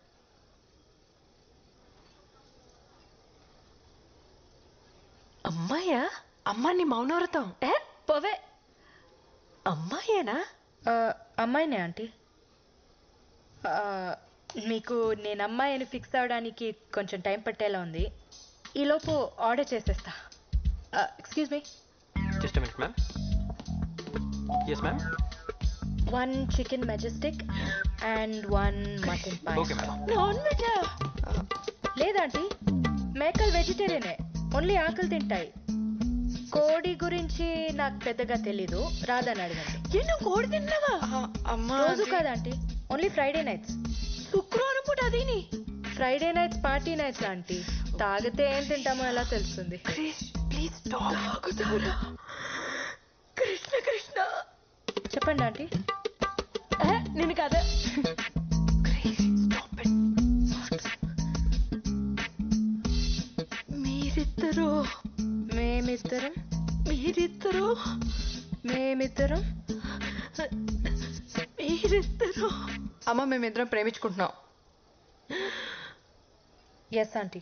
అమ్మాయా? అమ్మాని మౌనవ్రతం. పోవే. అమ్మాయేనా? అమ్మాయినే ఆంటీ. మీకు నేను అమ్మాయిని ఫిక్స్ అవడానికి కొంచెం టైం పట్టేలా ఉంది. ఈలోపు ఆర్డర్ చేసేస్తా. Excuse me. Just minute ma'am. Yes ma'am. 1 chicken majestic and 1 mutton pie. Okay ma'am. Non veg? లేదంటీ, మేకల్ వెజిటేరియనే. ఓన్లీ ఆకలి తింటాయి. కోడి గురించి నాకు పెద్దగా తెలీదు, రాదని అడగండి. నువ్వు కోడి తిన్నావా? అమ్మా రోజు కాదంటీ, ఓన్లీ ఫ్రైడే నైట్స్. శుక్రవారం పూట అదేని? Friday nights party nights aunty. తాగితే ఏం తింటామో ఎలా తెలుస్తుంది? ప్లీజ్ కృష్ణ కృష్ణ చెప్పండి ఆంటీ. నేను కదా. మీరిద్దరు మేమిద్దరం మీరిద్దరు మేమిద్దరం మీరిద్దరు అమ్మ మేమిద్దరం ప్రేమించుకుంటున్నాం. Yes aunty,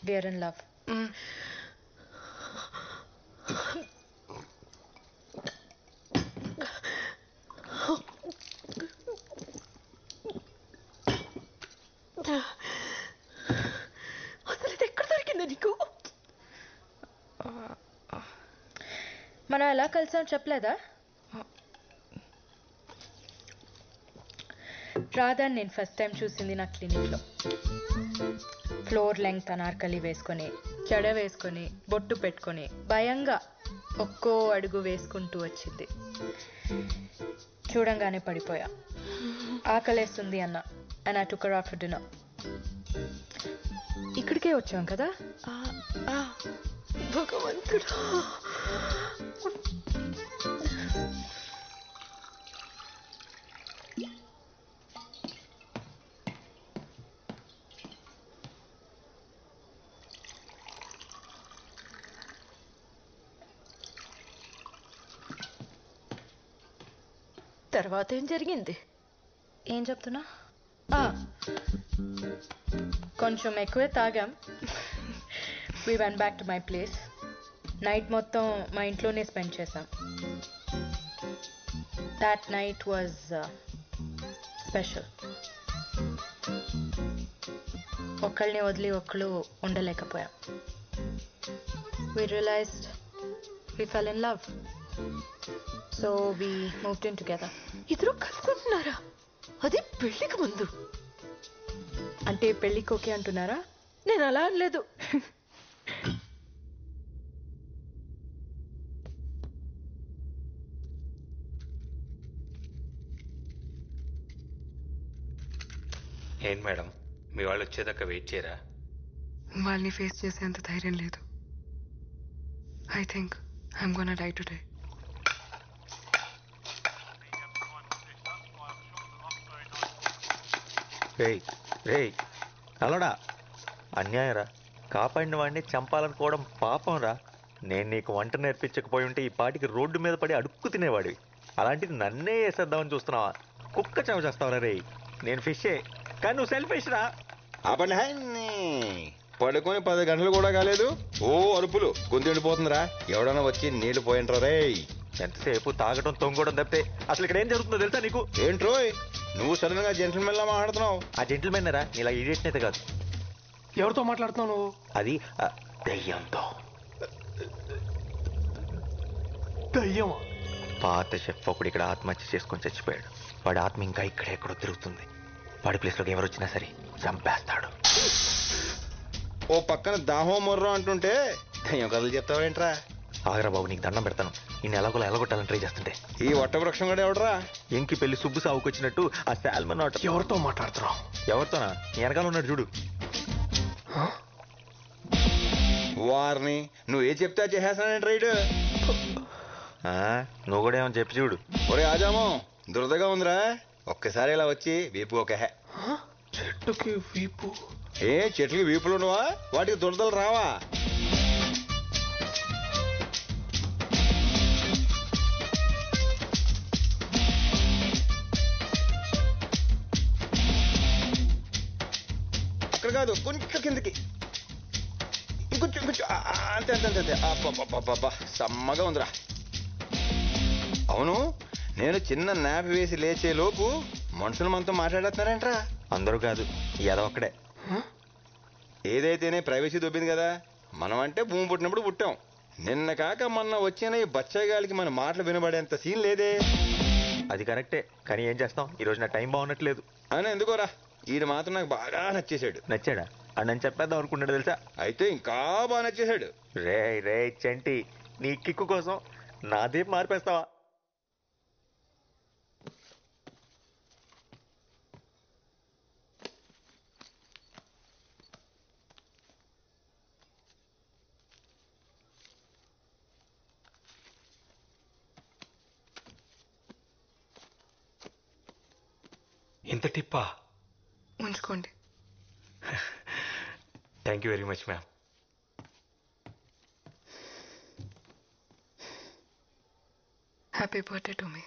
we're in love. అసలు ఇది ఎక్కడ దొరికిందా నీకు? మనం ఎలా కలిసాం చెప్పలేదా? రాధాని నేను ఫస్ట్ టైం చూసింది నా క్లినిక్లో. ఫ్లోర్ లెంగ్త్ అనార్కలి వేసుకొని, జడ వేసుకొని, బొట్టు పెట్టుకొని, భయంగా ఒక్కో అడుగు వేసుకుంటూ వచ్చింది. చూడంగానే పడిపోయా. ఆకలేస్తుంది అన్న, and I took her out for dinner. ఇక్కడికే వచ్చాం కదా. భగవంతుడా, తర్వాత ఏం జరిగింది? ఏం చెప్తున్నా? కొంచెం ఎక్కువే తాగాం. We went back to my place. Night మొత్తం మా ఇంట్లోనే స్పెండ్ చేసాం. That night was special. ఒకళ్ళని వదిలి ఒకళ్ళు ఉండలేకపోయాం. We realized we fell in love. So we moved in together. ఇద్దరు కలుసుకుంటున్నారా? అది పెళ్లికి ముందు. అంటే పెళ్లికి ఓకే అంటున్నారా? నేను అలా అనలేదు. ఏంటి మేడం, మీ వాళ్ళు వచ్చేదాకా వెయిట్ చేయరా? వాళ్ళని ఫేస్ చేసేంత ధైర్యం లేదు. I think I'm gonna die today. రేయ్ రేయ్ అలడా, అన్యాయం రా. కాపాడిన వాడిని చంపాలనుకోవడం పాపం రా. నేను నీకు వంట నేర్పించకపోయి ఉంటే ఈ పాటికి రోడ్డు మీద పడి అడుక్కు తినేవాడివి. అలాంటిది నన్నే వేసేద్దామని చూస్తున్నావా? కుక్క చెవ చేస్తావరా రేయ్. నేను ఫిషే, కానీ నువ్వు సెల్ఫిష్ రా. ఆపండి. పడుకొని 10 గంటలు కూడా కాలేదు, ఓ అరుపులు గొంతు ఎండిపోతుందిరా. ఎవడన్నా వచ్చి నీళ్లు పోయింట్రా రే. ఎంతసేపు తాగడం తొంగడం తప్పితే అసలు ఇక్కడ ఏం జరుగుతుందో తెలుసా నీకు? ఏంట్రోయ్ నువ్వు సడన్ గా జెంటిల్మెన్ లా మాట్లాడుతున్నావు? ఆ జెంటిల్మెన్ రా, నీలా ఇడియట్ అయితే కాదు. ఎవరితో మాట్లాడుతున్నావు నువ్వు? అది దయ్యంతో. దయ్యమా? పాత షెఫ్ ఒకడు ఇక్కడ ఆత్మహత్య చేసుకొని చచ్చిపోయాడు. వాడి ఆత్మ ఇంకా ఇక్కడెక్కడో తిరుగుతుంది. వాడి ప్లేస్లోకి ఎవరు వచ్చినా సరే చంపేస్తాడు. ఓ పక్కన దాహో మొర్రో అంటుంటే దయ్యం కథలు చెప్తావేంట్రా? ఆగరా బాబు, నీకు దండం పెడతాను. ఈ ఎలాగోలా ఎలగొట్టాలని ట్రై చేస్తుంటే ఈ వట్ట వృక్షం కూడా ఎవడరా? ఇంకి పెళ్లి సుబ్బు సాగుకొచ్చినట్టు ఆ శాల్మన్ ఆట. ఎవరితో మాట్లాడుతున్నావు? ఎవరితోనా? నీ వెనకాల ఉన్నాడు చూడు. వారిని నువ్వు ఏ చెప్తే చేసేస్తానంటే రైడ్. నువ్వు కూడా ఏమని చెప్పి చూడు. ఒరే ఆజామో, దురదగా ఉందిరా, ఒక్కసారి ఇలా వచ్చి వీపు ఒక చెట్టుకి వీపు? ఏ చెట్లకి వీపులు ఉండవా? వాటికి దురదలు రావా? అక్కడ కాదు, కొంచెం కిందకి, ఇంకొంచెం ఇంకొంచెం, అంతే అంతే అంతే అంతే. అబ్బా సమ్మగా ఉందిరా. అవును, నేను చిన్న నాపి వేసి లేచే లోపు మనుషులు మనతో మాట్లాడేస్తున్నారేంట్రా? అందరూ కాదు, ఏదో ఒక్కడే. ఏదైతేనే ప్రైవసీ దొబ్బింది కదా. మనం అంటే భూమి పుట్టినప్పుడు పుట్టాం. నిన్న కాక మొన్న వచ్చిన ఈ బచ్చగాలికి మన మాటలు వినబడేంత సీన్ లేదే. అది కరెక్టే, కానీ ఏం చేస్తాం, ఈ రోజు నా టైం బాగున్నట్లేదు. అని ఎందుకోరా, ఈడు మాత్రం నాకు బాగా నచ్చేసాడు. నచ్చాడా? అని నేను చెప్పేద్దాం అనుకుంటాడు తెలుసా. అయితే ఇంకా బాగా నచ్చేసాడు. రే రే చంటి, నీ కిక్కు కోసం నాదే మార్పేస్తావా? ఇంత టిప్పా? ఉంచుకోండి. Thank you very much ma'am. Happy birthday to me.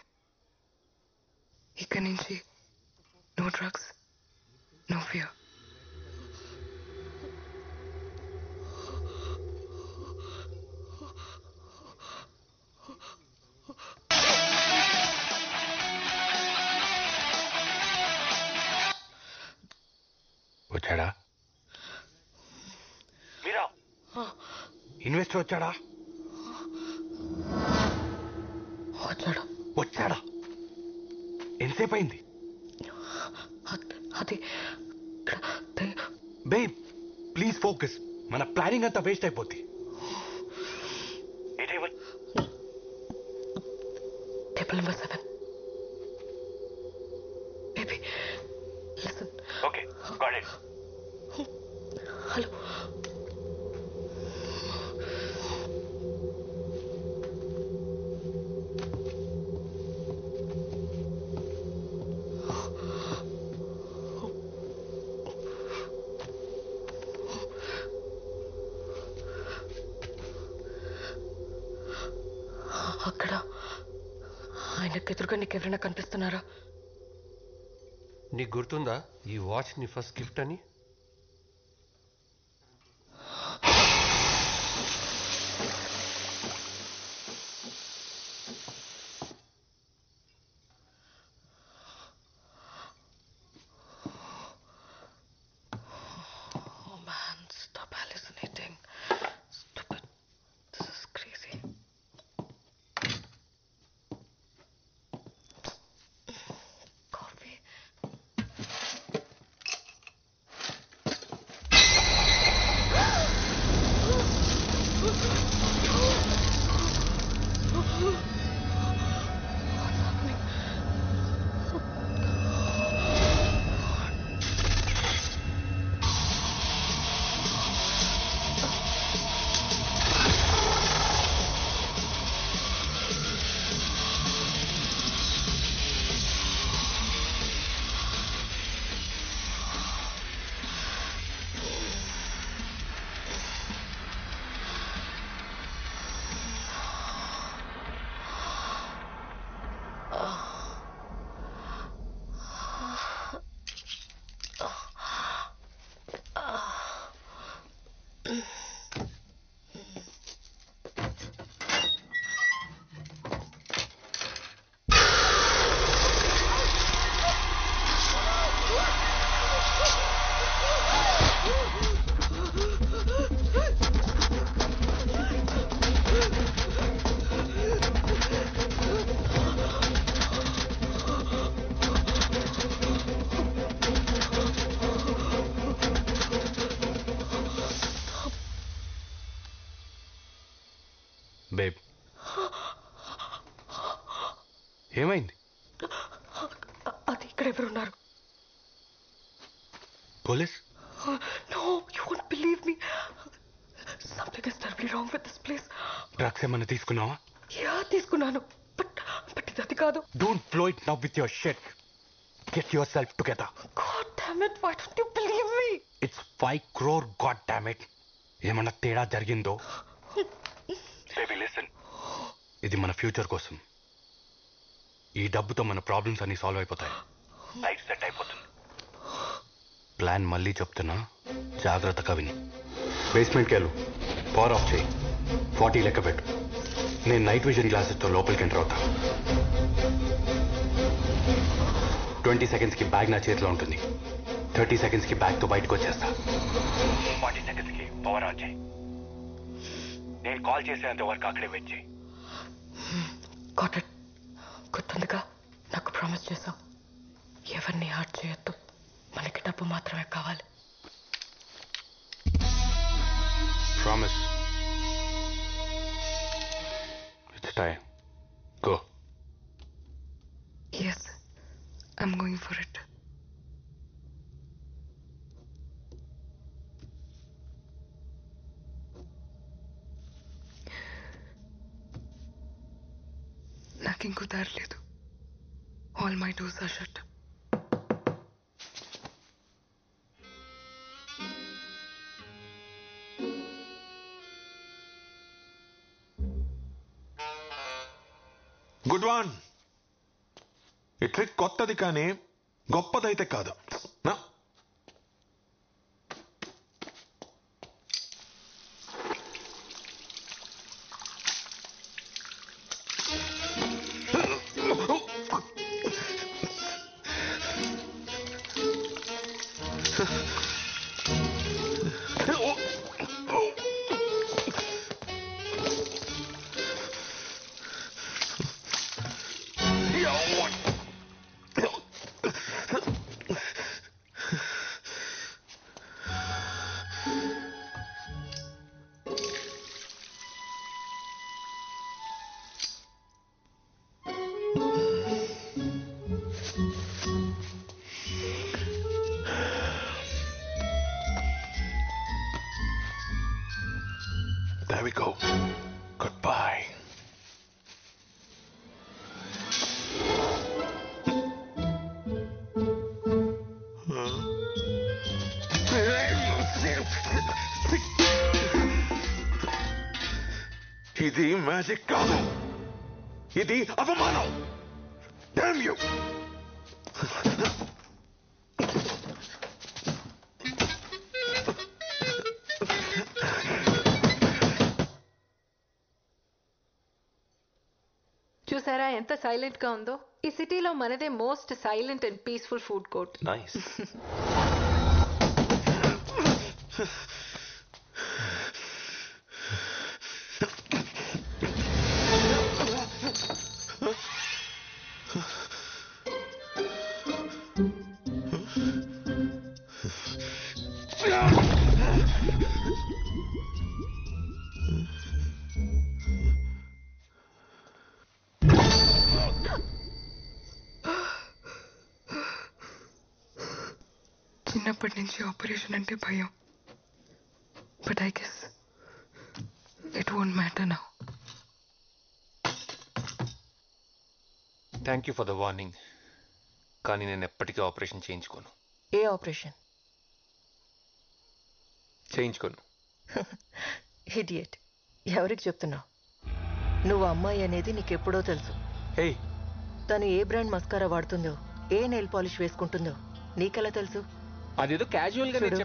ఇక్కడి నుంచి నో డ్రగ్స్, నో ఫియర్. వచ్చాడా? ఇన్వెస్టర్ వచ్చాడా? వచ్చాడా? ఎంతసేపు అయింది? అది బేబ్ ప్లీజ్ ఫోకస్. మన ప్లానింగ్ అంతా వేస్ట్ అయిపోద్ది. Table number 7. Baby listen. Okay got it. Hello. అక్కడ ఆయనకు ఎదురుగా నీకు ఎవరైనా కనిపిస్తున్నారా? నీకు గుర్తుందా ఈ వాచ్ నీ ఫస్ట్ గిఫ్ట్ అని? Oh man, stop hallucinating. Stupid. This is crazy. Coffee. What's happening? Babe ఏమైంది? అది ఇక్కడ ఎవరున్నారు? Police? No, you won't believe me. Something is terribly wrong with this place. Drugs ఏమన్నా తీసుకున్నావా? Yeah, తీసుకున్నాను. But ఇది అది కాదు. Don't blow it now with your shit. Get yourself together. God damn it, why don't you believe me? It's 5 crore, god damn it. ఏమన్నా తేడా జరిగిందో? Baby listen. ఇది మన ఫ్యూచర్ కోసం. ఈ డబ్బుతో మన ప్రాబ్లమ్స్ అన్ని సాల్వ్ అయిపోతాయి. లైఫ్ సెట్ అయిపోతుంది. ప్లాన్ మళ్ళీ చెప్తున్నా, జాగ్రత్తగా విని. బేస్మెంట్కి వెళ్ళు, పవర్ ఆఫ్ చేయి, 40 లెక్క పెట్టు. నేను నైట్ విజన్ గ్లాసెస్తో లోపలికి ఎంటర్ అవుతా. 20 సెకండ్స్కి బ్యాగ్ నా చేతిలో ఉంటుంది. 30 సెకండ్స్కి బ్యాగ్తో బయటకు వచ్చేస్తా. 40 సెకండ్స్కి పవర్ ఆన్ చేయి. నేను కాల్ చేసేంత వరకు అక్కడే వెయిట్ చేయి. Got it. గుర్తుందిగా, నాకు ప్రామిస్ చేశావు. ఎవరిని హార్ట్ చేయొద్దు, మనకి డబ్బు మాత్రమే కావాలి. Promise. It's time. Go. Yes, I'm going for it. నాకు ఇంకో దారి లేదు. All my doors are shut. Good one. ఈ ట్రిక్ కొత్తది కానీ గొప్పదైతే కాదు. నా? There we go. Goodbye. ఇది మ్యాజిక్ కాదు, ఇది అవమానం. Damn you! చూసారా ఎంత సైలెంట్ గా ఉందో? ఈ సిటీలో మనదే most silent and peaceful food court. Nice. చిన్నప్పటి నుంచి ఆపరేషన్ అంటే భయం. But I guess it won't matter now. Thank you for the warning. కానీ నేను ఎప్పటికీ ఆపరేషన్ చేయించుకోను. ఏ ఆపరేషన్? చేయించుకోను. ఇడియట్. ఎవరికి చెప్తున్నావు? నువ్వు అమ్మాయి అనేది నీకెప్పుడో తెలుసు. హే, తను ఏ బ్రాండ్ మస్కారా వాడుతుందో, ఏ నెయిల్ పాలిష్ వేసుకుంటుందో నీకెలా తెలుసు? అదేదో క్యాజువల్ గా చూడు,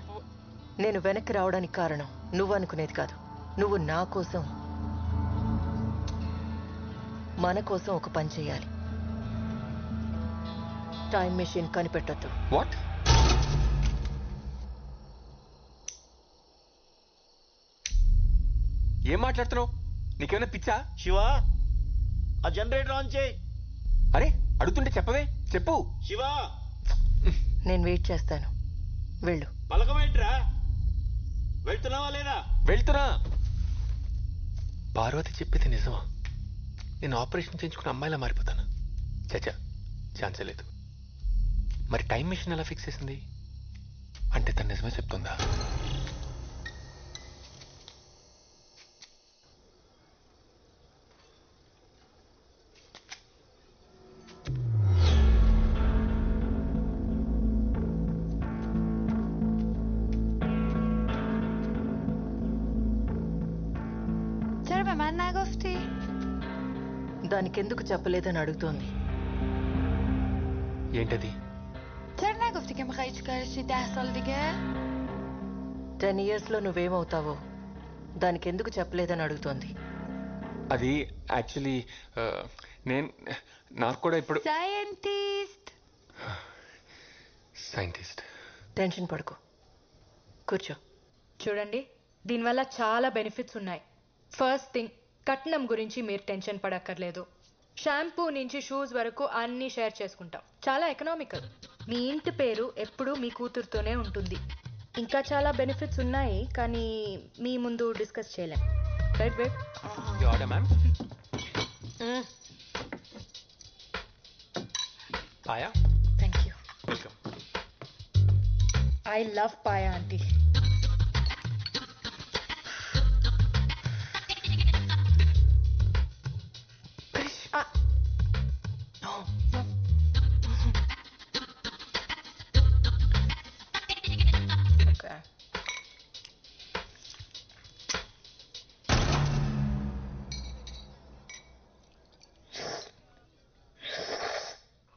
నేను వెనక్కి రావడానికి కారణం నువ్వు అనుకునేది కాదు. నువ్వు నా కోసం, మన కోసం ఒక పని చేయాలి. టైం మెషిన్ కనిపెట్టొద్దు. వాట్? ఏం మాట్లాడుతున్నావు? నీకేమైనా పిచ్చా? శివా, ఆ జనరేటర్ ఆన్ చేయి. అరే, అడుగుతుంటే చెప్పవే. చెప్పు. శివా, నేను వెయిట్ చేస్తాను. వెళ్ళు. పలకమేంట్రా? వెళ్తున్నావా లేదా? వెళ్తున్నా. పార్వతి చెప్పేది నిజమా? నేను ఆపరేషన్ చేయించుకున్న అమ్మాయిలా మారిపోతాను? చచ్చా, ఛాన్సే లేదు. మరి టైం మిషన్ ఎలా ఫిక్స్ చేసింది? అంటే తను నిజమే చెప్తుందా? దానికెందుకు చెప్పలేదని అడుగుతోంది. ఏంటది? 10 years లో నువ్వేమవుతావో దానికెందుకు చెప్పలేదని అడుగుతోంది. అది యాక్చువల్లీ నాకు కూడా ఇప్పుడు సైంటిస్ట్. టెన్షన్ పడుకో, కూర్చో. చూడండి, దీనివల్ల చాలా బెనిఫిట్స్ ఉన్నాయి. ఫస్ట్ థింగ్, కట్నం గురించి మీరు టెన్షన్ పడక్కర్లేదు. షాంపూ నుంచి షూస్ వరకు అన్నీ షేర్ చేసుకుంటాం. చాలా ఎకనామికల్. మీ ఇంటి పేరు ఎప్పుడూ మీ కూతురుతోనే ఉంటుంది. ఇంకా చాలా బెనిఫిట్స్ ఉన్నాయి కానీ మీ ముందు డిస్కస్ చేయలేం right babe you order ma'am paya thank you welcome I love paya aunty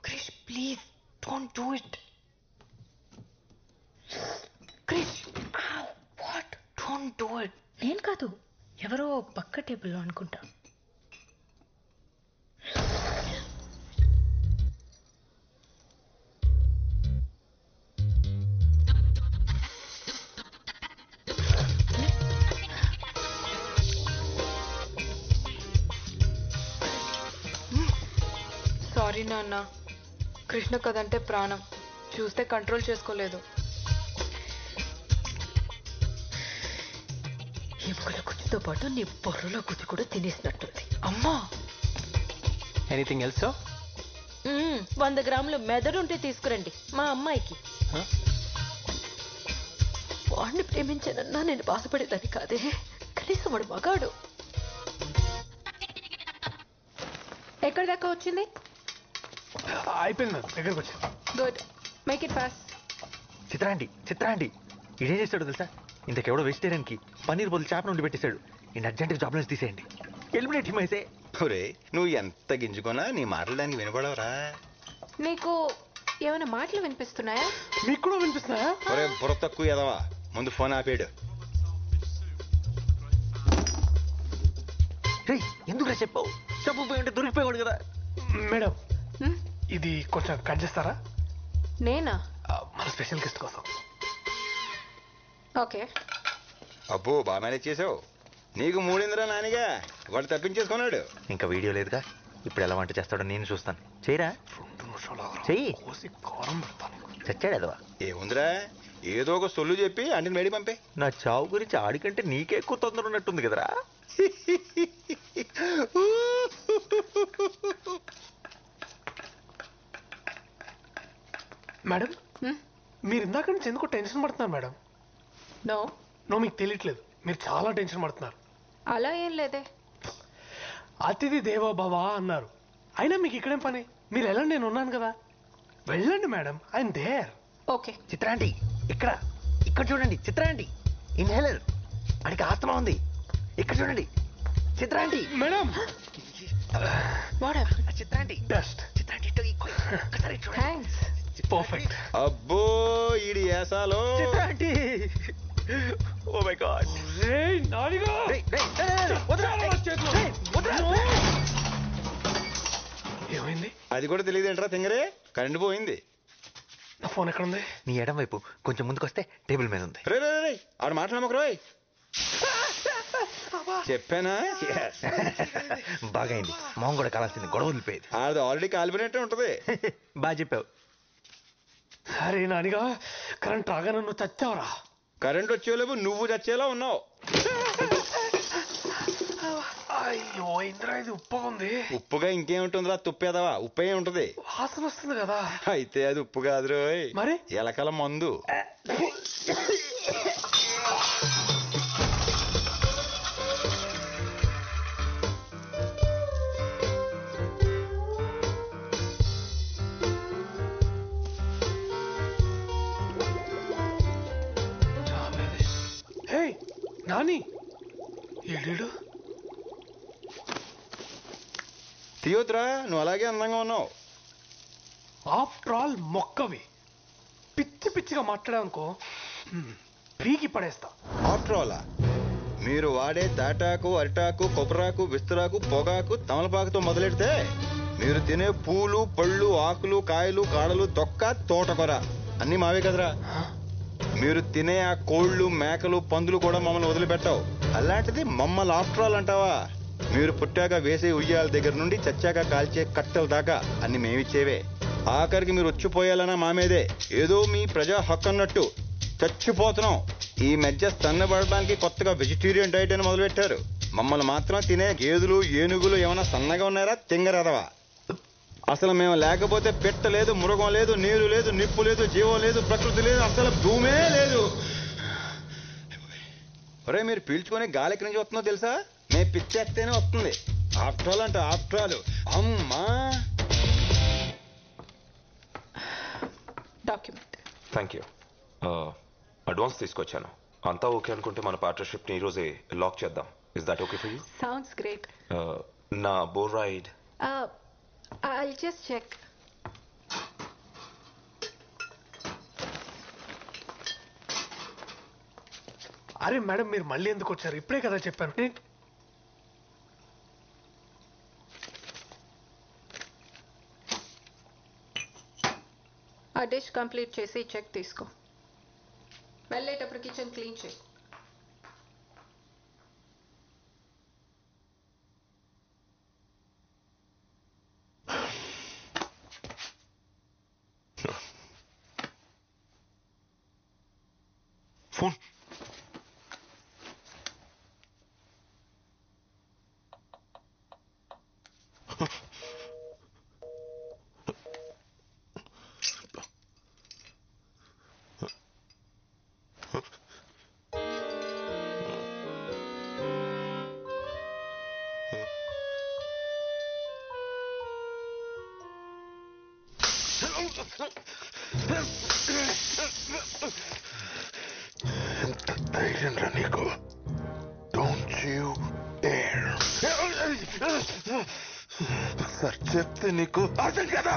Krish, please, don't do it. Krish, ow, what? Don't do it. నేను కాదు ఎవరో పక్క టేబుల్లో అనుకుంటా సారీ నాన్న కృష్ణ కదంటే ప్రాణం చూస్తే కంట్రోల్ చేసుకోలేదు ఎముకల గుజ్జుతో పాటు నీ బొర్రలో గుజ్జు కూడా తినేసినట్టుంది అమ్మా ఎనీథింగ్ ఎల్స్ 100 గ్రాములు మెదడుంటే తీసుకురండి మా అమ్మాయికి వాడిని ప్రేమించానన్నా నేను బాధపడేదాన్ని కాదే కనీసం వాడు మగాడు ఎక్కడి దాకా వచ్చింది అయిపోయింది మ్యామ్ దగ్గరకు వచ్చి గుడ్ మేక్ ఇట్ ఫాస్ట్ చిత్రాండి ఇదేం చేస్తాడు తెలుసా ఇంతకెవడో వెజిటేరియన్కి పన్నీర్ బదులు చేప నుండి పెట్టేశాడు ఈ అర్జెంట్గా జాబ్ నుంచి తీసేయండి ఎలిమినేట్ హిమ్ అయితే ఒరే నువ్వు ఎంత గింజుకున్నా నీ మాటలు దానికి వినపడవరా నీకు ఏమైనా మాటలు వినిపిస్తున్నాయా మీకు కూడా వినిపిస్తున్నాయా ఒరే బుర్ర తక్కువ ఎదవా ముందు ఫోన్ ఆపేడు ఎందుకురా చెప్పావు చెప్పకపోయి ఉంటే దొరికిపోయాడు కదా మేడం ఇది కొంచెం కట్ చేస్తారా నేనా మన స్పెషల్ గెస్ట్ కోసం ఓకే అబ్బో బాగా మేనేజ్ చేసావు నీకు మూడిందిరా నానిగా వాడు తప్పించేసుకున్నాడు ఇంకా వీడియో లేదుగా ఇప్పుడు ఎలా వంట చేస్తాడో నేను చూస్తాను చేయరా చెయ్యి చచ్చాడు ఎదవా ఏముందిరా ఏదో ఒక సొల్లు చెప్పి అంటిని మేడి పంపే నా చావు గురించి ఆడికంటే నీకే ఎక్కువ తొందర ఉన్నట్టుంది కదరా మేడం మీరు ఇందాక నుంచి ఎందుకు టెన్షన్ పడుతున్నారు మేడం నో మీకు తెలియట్లేదు మీరు చాలా టెన్షన్ పడుతున్నారు అలా ఏం లేదే అతిథి దేవో భవ అన్నారు అయినా మీకు ఇక్కడేం పని మీరు వెళ్ళండి నేను ఉన్నాను కదా వెళ్ళండి మేడం ఐఎమ్ దేర్ ఓకే చిత్రాంటి ఇక్కడ చూడండి చిత్రాంటి ఇన్హేలర్ అడికి ఆత్మ ఉంది ఇక్కడ చూడండి చిత్రాంటి మేడం చిత్రాంటి బెస్ట్ చిత్రాంటి థ్యాంక్స్ పర్ఫెక్ట్ అబ్బో ఈడి ఏసాలో చిత్రాంటి ఓ మై గాడ్ ఏమైంది అది కూడా తెలియదేంట్రా తింగరే కరెంట్ పోయింది నా ఫోన్ ఎక్కడ ఉంది నీ ఎడం వైపు కొంచెం ముందుకొస్తే టేబుల్ మీద ఉంది రే రే రే ఆడ మాట్లాడమకు రోయ్ చెప్పానా బాగా అయింది మొహం కూడా కాలాల్సింది గొడవ వదిలిపోయేది ఆడది ఆల్రెడీ కాలిపోయినట్టే ఉంటది బాగా చెప్పావు అరే నానిగా కరెంట్ రాగానే నువ్వు చచ్చావురా కరెంట్ వచ్చేలోపు నువ్వు చచ్చేలా ఉన్నావు అయ్యో ఇంద్రా ఇది ఉప్పుగా ఉంది ఉప్పుగా ఇంకేముంటుందిరా తుప్పేదవా ఉప్పే ఉంటది వాసన వస్తుంది కదా అయితే అది ఉప్పు కాదు రోయ్ మరి ఎలకల మందు హే నాని ఏడు తీయొద్దురా నువ్వు అలాగే అందంగా ఉన్నావు ఆఫ్టర్ ఆల్ మొక్కవి పిచ్చి పిచ్చిగా మాట్లాడానుకో పీకి పడేస్తా ఆఫ్టర్ ఆల్ మీరు వాడే తాటాకు అరిటాకు కొబ్బరాకు విస్తరాకు పొగాకు తమలపాకుతో మొదలెడితే మీరు తినే పూలు పళ్ళు ఆకులు కాయలు కాడలు తొక్క తోటకొర అన్నీ మావే కదరా మీరు తినే ఆ కోళ్ళు మేకలు పందులు కూడా మమ్మల్ని వదిలిపెట్టావు అలాంటిది మమ్మల్ని ఆఫ్టర్ ఆల్ అంటావా మీరు పుట్టాక వేసే ఉయ్యాల దగ్గర నుండి చచ్చాక కాల్చే కట్టెల దాకా అన్ని మేమిచ్చేవే ఆఖరికి మీరు వచ్చిపోయాలన్నా మా మీదే ఏదో మీ ప్రజా హక్కు అన్నట్టు చచ్చిపోతున్నాం. ఈ మధ్య సన్నబడడానికి కొత్తగా వెజిటేరియన్ డైట్ అని మొదలుపెట్టారు. మమ్మల్ని మాత్రం తినే గేదెలు ఏనుగులు ఏమైనా సన్నగా ఉన్నారా తింగరదవా? అసలు మేము లేకపోతే పెట్ట లేదు, మృగం లేదు, నీరు లేదు, నిప్పు లేదు, జీవం లేదు, ప్రకృతి లేదు, అసలు భూమే లేదు. ఒరే మీరు పీల్చుకొని గాలి ఎక్కడి నుంచి వస్తుందో తెలుసా? మేము పిచ్చేస్తేనే వస్తుంది. ఆఫ్టర్ ఆల్ అంటే ఆఫ్టర్ ఆల్. అమ్మా డాక్యుమెంట్. Thank you. అడ్వాన్స్ తీసుకొచ్చాను. అంతా ఓకే అనుకుంటే మన పార్ట్నర్షిప్ని ఈరోజే లాక్ చేద్దాం. Is that okay for you? Sounds great. నా బోర్ రైడ్. I'll just check. అరే మేడం, మీరు మళ్ళీ ఎందుకు వచ్చారు? ఇప్పుడే కదా చెప్పాను. ఆ డిష్ కంప్లీట్ చేసి చెక్ తీసుకో. వెళ్ళేటప్పుడు కిచెన్ క్లీన్ చేయి. ఫోన్. ఎంత ధైర్యం రా నీకు? Don't you dare. సార్ చెప్తే నీకు అర్థం కదా?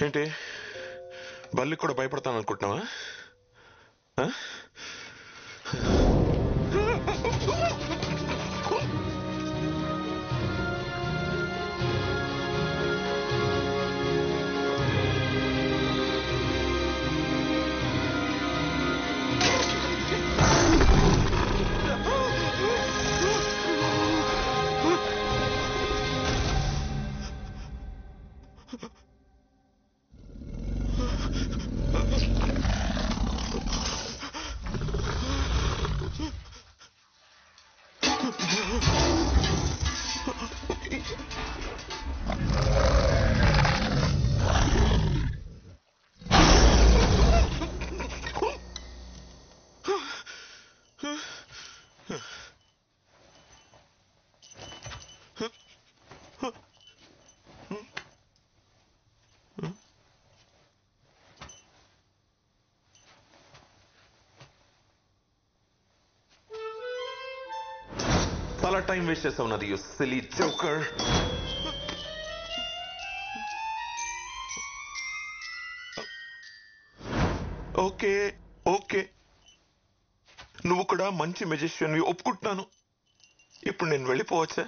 ఏంటి, బల్లి కూడా భయపడతాను అనుకుంటున్నావా? చాలా టైం వేస్ట్ చేస్తావు నాది, you silly joker. Okay okay, నువ్వు కూడా మంచి మెజిషియన్ ఒప్పుకుంటున్నాను. ఇప్పుడు నేను వెళ్ళిపోవచ్చా?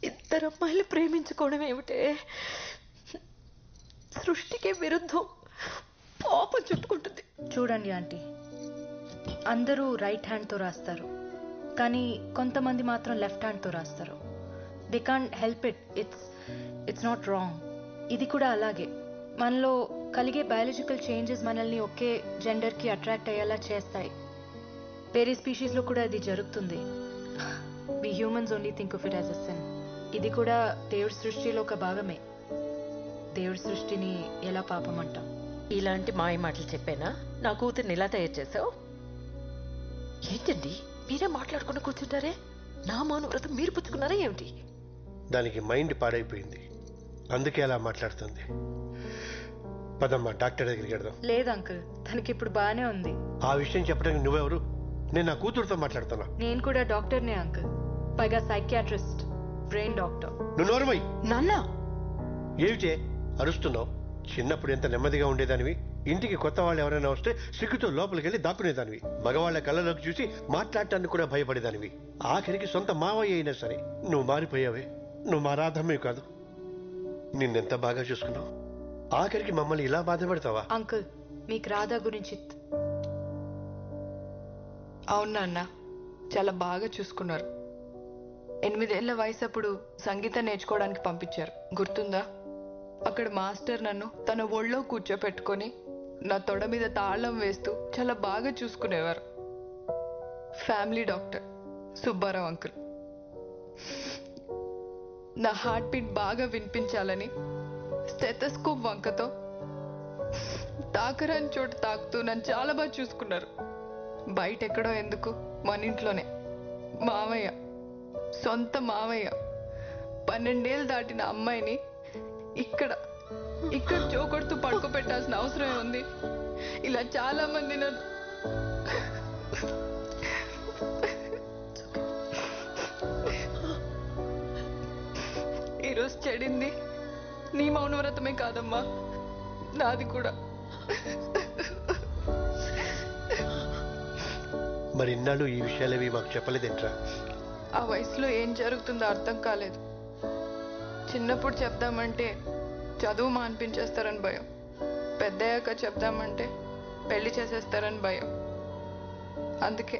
ఇద్దరు అమ్మాయిలు ప్రేమించుకోవడం ఏమిటే? సృష్టికే విరుద్ధం. పాపం చుట్టుకుంటుంది. చూడండి ఆంటీ, అందరూ రైట్ హ్యాండ్తో రాస్తారు, కానీ కొంతమంది మాత్రం లెఫ్ట్ హ్యాండ్తో రాస్తారు. They can't help it. It's not wrong. ఇది కూడా అలాగే. మనలో కలిగే బయాలజికల్ చేంజెస్ మనల్ని ఒకే జెండర్కి అట్రాక్ట్ అయ్యేలా చేస్తాయి. వేరే స్పీషీస్లో కూడా అది జరుగుతుంది. We humans only think of it as a sin. ఇది కూడా దేవుడి సృష్టిలో ఒక భాగమే. దేవుడి సృష్టిని ఎలా పాపం అంటాం? ఇలాంటి మాయ మాటలు చెప్పానా? నా కూతుర్ని ఇలా తయారు చేసావు? ఏంటండి మీరే మాట్లాడుకుని కూర్చుంటారే? నా మౌన వ్రతం మీరు పుచ్చుకున్నారా ఏమిటి? దానికి మైండ్ పాడైపోయింది. అందుకే అలా మాట్లాడుతుంది. పదమ్మా డాక్టర్ దగ్గరికి వెళ్దాం. లేదు అంకుల్, తనకి ఇప్పుడు బాగానే ఉంది. ఆ విషయం చెప్పడానికి నువ్వెవరు? నేను నా కూతురుతో మాట్లాడుతున్నా. నేను కూడా డాక్టర్నే అంకుల్, పైగా సైకియాట్రిస్ట్, బ్రెయిన్ డాక్టర్. నువ్వు నోరుమై. నాన్న ఏమిటే అరుస్తున్నావు? చిన్నప్పుడు ఎంత నెమ్మదిగా ఉండేదానివి. ఇంటికి కొత్త వాళ్ళు ఎవరైనా వస్తే సిగ్గుతో లోపలికి వెళ్ళి దాక్కునేదానివి. మగవాళ్ల కళ్ళలోకి చూసి మాట్లాడటానికి కూడా భయపడేదానివి. ఆఖరికి సొంత మావయ్య అయినా సరే నువ్వు మారిపోయావే. నువ్వు మా రాధమ్మే కాదు. నిన్నెంత బాగా చూసుకున్నావు. ఆఖరికి మమ్మల్ని ఇలా బాధపడతావా? అంకుల్, మీకు రాధా గురించి అవునా అన్న, చాలా బాగా చూసుకున్నారు. 8 ఏళ్ల వయసు అప్పుడు సంగీతం నేర్చుకోవడానికి పంపించారు, గుర్తుందా? అక్కడ మాస్టర్ నన్ను తన ఒళ్ళో కూర్చోపెట్టుకొని నా తొడ మీద తాళం వేస్తూ చాలా బాగా చూసుకునేవారు. Family doctor Subbarao uncle. నా హార్ట్ బీట్ బాగా వినిపించాలని స్టెథోస్కోప్ వంకతో తాకరాని చోట తాకుతూ నన్ను చాలా బాగా చూసుకున్నారు. బయట ఎక్కడో ఎందుకు, మన ఇంట్లోనే. మామయ్య, సొంత మామయ్య 12 ఏళ్ళు దాటిన అమ్మాయిని ఇక్కడ చోకొడుతూ పడుకోబెట్టాల్సిన అవసరం ఉంది? ఇలా చాలా మంది నన్ను ఈరోజు చెడింది నీ మౌనవ్రతమే కాదమ్మా, నాది కూడా. మరి ఇన్నాళ్ళు ఈ విషయాలేవి మాకు చెప్పలేదేంట్రా? ఆ వయసులో ఏం జరుగుతుందో అర్థం కాలేదు. చిన్నప్పుడు చెప్దామంటే చదువు మాన్పించేస్తారని భయం, పెద్దయ్యాక చెప్దామంటే పెళ్లి చేసేస్తారని భయం. అందుకే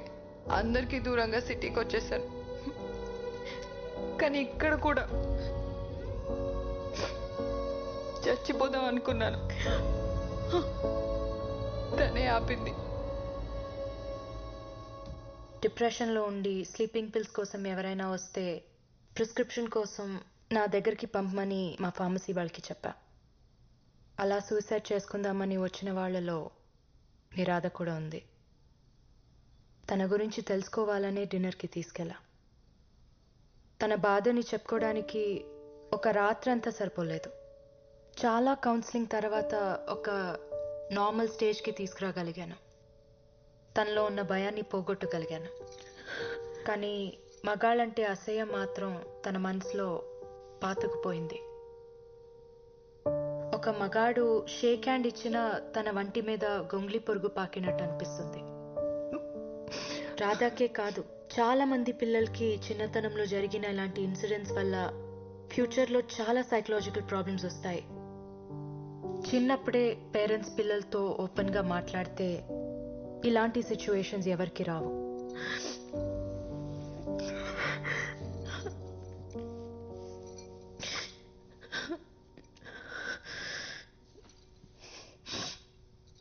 అందరికీ దూరంగా సిటీకి వచ్చేసాను. కానీ ఇక్కడ కూడా చచ్చిపోదాం అనుకున్నాను, తనే ఆపింది. డిప్రెషన్లో ఉండి స్లీపింగ్ పిల్స్ కోసం ఎవరైనా వస్తే ప్రిస్క్రిప్షన్ కోసం నా దగ్గరికి పంపమని మా ఫార్మసీ వాళ్ళకి చెప్పా. అలా సూసైడ్ చేసుకుందామని వచ్చిన వాళ్ళలో నిరాధ కూడా ఉంది. తన గురించి తెలుసుకోవాలనే డిన్నర్కి తీసుకెళ్ళా. తన బాధని చెప్పుకోవడానికి ఒక రాత్రంతా సరిపోలేదు. చాలా కౌన్సిలింగ్ తర్వాత ఒక నార్మల్ స్టేజ్కి తీసుకురాగలిగాను. తనలో ఉన్న భయాన్ని పోగొట్టగలిగాను. కానీ మగాళ్ళంటే అసహ్యం మాత్రం తన మనసులో పాతుకుపోయింది. ఒక మగాడు షేక్ హ్యాండ్ ఇచ్చినా తన వంటి మీద గొంగ్లి పొరుగు పాకినట్టు అనిపిస్తుంది. రాధాకే కాదు, చాలా మంది పిల్లలకి చిన్నతనంలో జరిగిన ఇలాంటి ఇన్సిడెంట్స్ వల్ల ఫ్యూచర్లో చాలా సైకలాజికల్ ప్రాబ్లమ్స్ వస్తాయి. చిన్నప్పుడే పేరెంట్స్ పిల్లలతో ఓపెన్గా మాట్లాడితే ఇలాంటి సిచ్యువేషన్స్ ఎవరికి రావు.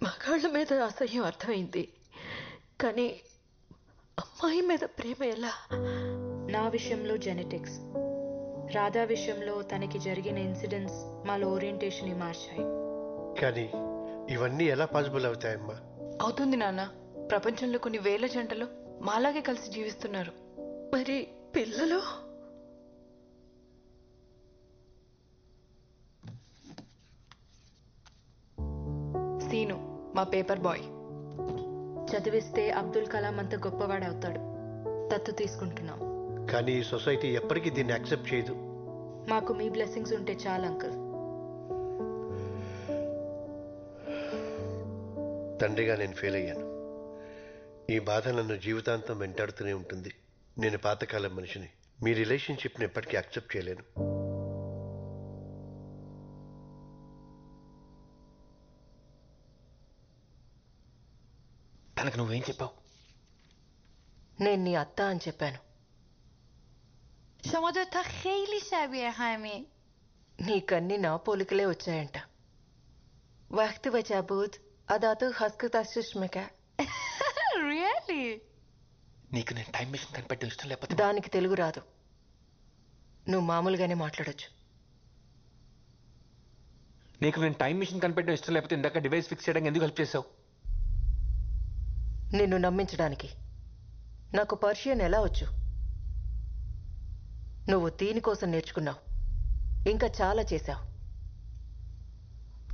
మగాళ్ళ మీద అసహ్యం అర్థమైంది, కానీ అమ్మాయి మీద ప్రేమ ఎలా? నా విషయంలో జెనెటిక్స్, రాధా విషయంలో తనకి జరిగిన ఇన్సిడెంట్స్ మాలో ఓరియంటేషన్ మార్చాయి. కానీ ఇవన్నీ ఎలా పాసిబుల్ అవుతాయమ్మా? అవుతుంది నాన్న. ప్రపంచంలో కొన్ని వేల జంటలు మాలాగే కలిసి జీవిస్తున్నారు. మరి పిల్లలు? సీను మా పేపర్ బాయ్. చదివిస్తే అబ్దుల్ కలాం అంత గొప్పవాడవుతాడు. దత్తు తీసుకుంటున్నాం. కానీ ఈ సొసైటీ ఎప్పటికీ దీన్ని యాక్సెప్ట్ చేయదు. మాకు మీ బ్లెస్సింగ్స్ ఉంటే చాలు అంకుల్. తండ్రిగా నేను ఫెయిల్ అయ్యాను. ఈ బాధ నన్ను జీవితాంతం వెంటాడుతూనే ఉంటుంది. నేను పాతకాలం మనిషిని. మీ రిలేషన్షిప్ని ఎప్పటికీ యాక్సెప్ట్ చేయలేను. తనకు నువ్వేం చెప్పావు? నేను నీ అత్త అని చెప్పాను. شما دوتا خیلی شبیه همین. నీకన్నీ నా పోలికలే వచ్చాయంట. వక్తి వచ్చా బూత్ అదాతో హస్కు తస్సుష్మిక. Really? నీకు నేను టైం మిషన్ కనిపెట్టడం ఇష్టం లేకపోతే దానికి తెలుగు రాదు. నువ్వు మామూలుగానే మాట్లాడొచ్చు. నీకు నేను టైం మిషన్ కనిపెట్టడం ఇష్టం లేకపోతే ఇందాక డివైస్ ఫిక్స్ చేయడానికి ఎందుకు హెల్ప్ చేసావు? నిన్ను నమ్మించడానికి. నాకు పర్షియన్ ఎలా వచ్చు? నువ్వు దీనికోసం నేర్చుకున్నావు, ఇంకా చాలా చేశావు.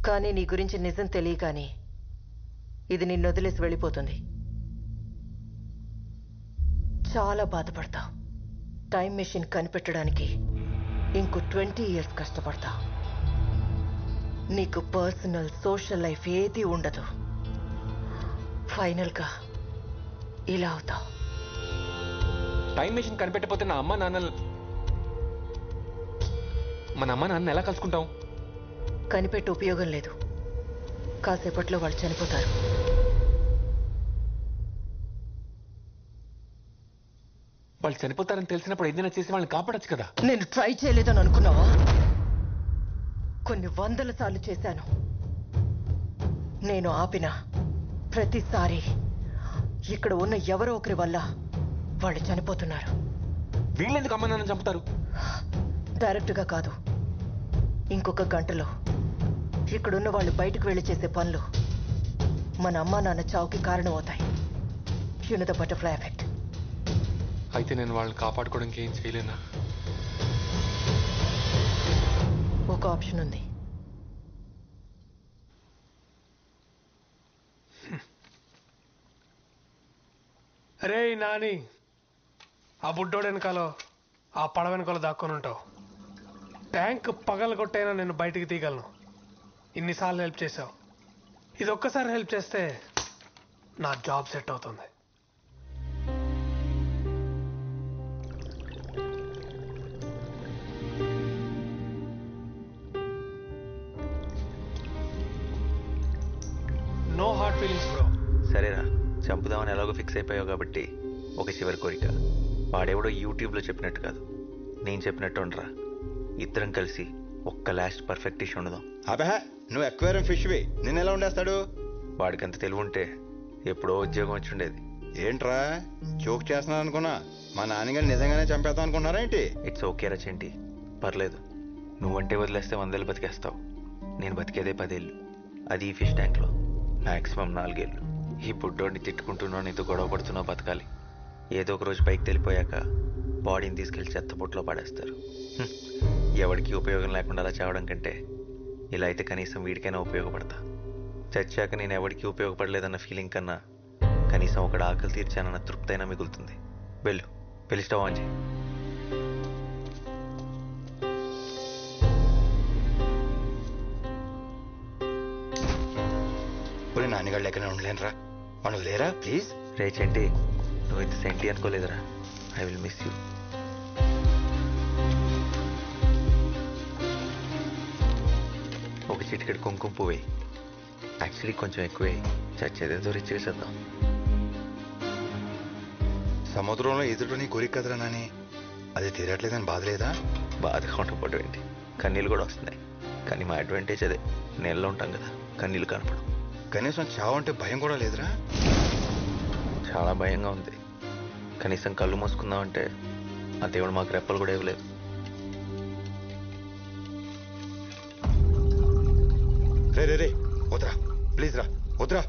కానీ నీ గురించి నిజం తెలియగాని ఇది నిన్ను వదిలేసి వెళ్ళిపోతుంది. చాలా బాధపడతావు. టైం మెషిన్ కనిపెట్టడానికి ఇంకో 20 years కష్టపడతావు. నీకు పర్సనల్ సోషల్ లైఫ్ ఏదీ ఉండదు. ఫైనల్గా ఇలా అవుతావు. టైం మెషిన్ కనిపెట్టకపోతే నా అమ్మ నాన్న మన అమ్మ నాన్న ఎలా కలుసుకుంటాం? కనిపెట్టి ఉపయోగం లేదు. కాసేపట్లో వాళ్ళు చనిపోతారు. వాళ్ళు చనిపోతారని తెలిసినప్పుడు ఏదైనా చేసి వాళ్ళని కాపాడొచ్చు కదా. నేను ట్రై చేయలేదని అనుకున్నావా? కొన్ని 100 సార్లు చేశాను. నేను ఆపిన ప్రతిసారి ఇక్కడ ఉన్న ఎవరో ఒకరి వల్ల వాళ్ళు చనిపోతున్నారు. వీళ్ళెందుకు అమ్మ నాన్న చంపుతారు? డైరెక్ట్గా కాదు, ఇంకొక గంటలో ఇక్కడున్న వాళ్ళు బయటకు వెళ్ళి చేసే పనులు మన అమ్మా నాన్న చావుకి కారణం అవుతాయి. You know the butterfly effect. అయితే నేను వాళ్ళని కాపాడుకోవడానికి ఏం చేయలేనా? ఒక ఆప్షన్ ఉంది. అరే నాని, ఆ బుడ్డోడు వెనకాలో ఆ పడవ వెనకాల దాక్కొని ఉంటావు. ట్యాంక్ పగలగొట్టైనా నేను బయటికి తీయగలను. ఇన్నిసార్లు హెల్ప్ చేసావు. ఇది ఒక్కసారి హెల్ప్ చేస్తే నా జాబ్ సెట్ అవుతుంది. No hard feelings bro. సరేరా, చంపుదామని ఎలాగో ఫిక్స్ అయిపోయావు కాబట్టి ఒక చివరి కోరిక. వాడెవడో యూట్యూబ్లో చెప్పినట్టు కాదు, నేను చెప్పినట్టు ఉండరా. ఇద్దరం కలిసి ఒక్క లాస్ట్ పర్ఫెక్ట్ డిష్ ఉండదాం. అబహ, నువ్వు ఎక్వేరియం ఫిష్వి, నిన్ను ఎలా ఉండేస్తాడు? వాడికి అంత తెలివి ఉంటే ఎప్పుడో ఉద్యోగం వచ్చి ఉండేది. ఏంట్రా జోక్ చేస్తున్నాను అనుకున్నా? మా నాన్నగారు నిజంగానే చంపేద్దాం అనుకున్నారా ఏంటి? ఇట్స్ ఓకే రా చెంటి, పర్లేదు. నువ్వంటే వదిలేస్తే 100 ఏళ్ళు బతికేస్తావు. నేను బతికేదే 10 ఏళ్ళు, అది ఈ ఫిష్ ట్యాంక్లో. మ్యాక్సిమం 4 ఏళ్ళు. ఈ బుడ్డోడిని తిట్టుకుంటున్నావు, నీతో గొడవ పడుతున్నావు, బతకాలి. ఏదో ఒక రోజు పైకి వెళ్ళిపోయాక బాడీని తీసుకెళ్లి చెత్తపుట్లో పడేస్తారు. ఎవరికి ఉపయోగం లేకుండా అలా చావడం కంటే ఇలా అయితే కనీసం వీడికైనా ఉపయోగపడతా. చచ్చాక నేను ఎవరికి ఉపయోగపడలేదన్న ఫీలింగ్ కన్నా కనీసం ఒకటి ఆకలి తీర్చానన్న తృప్తి అయినా మిగులుతుంది. వెళ్ళు, వెళ్ళి స్టవ్ ఆన్ చేయి. నాన్నగారు లెక్కనే ఉండలేనురా, మనం లేరా ప్లీజ్. రే చెంటి, నువ్వు ఇంత సెంటి అనుకోలేదురా. I will miss you. ఒక చిటికెడు కుంకుమ పువ్వు. యాక్చువల్లీ కొంచెం ఎక్కువే, చచ్చేదేదో రిచ్ చేసేద్దాం. సముద్రంలో ఎదుటి నీ కోరిక కదరా నాని, అది తీరట్లేదని బాధ లేదా? బాధగా ఉండకపోవడం ఏంటి, కన్నీళ్ళు కూడా వస్తున్నాయి. కానీ మా అడ్వాంటేజ్ అదే, నీళ్ళలో ఉంటాం కదా, కన్నీళ్ళు కనపడం. కనీసం చావు అంటే భయం కూడా లేదురా? చాలా భయంగా ఉంది. కనీసం కళ్ళు మూసుకుందామంటే ఆ దేవుడు మాకు రెప్పలు కూడా ఇవ్వలేదు. రే రే రే, వద్దురా ప్లీజ్ రా, వద్దురా.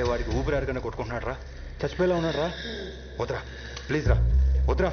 వాడికి ఊపిరి ఆడగానే కొట్టుకుంటున్నాడు రా, చచ్చిపోయేలా ఉన్నాడు రా. వద్దురా ప్లీజ్ రా, వద్దురా.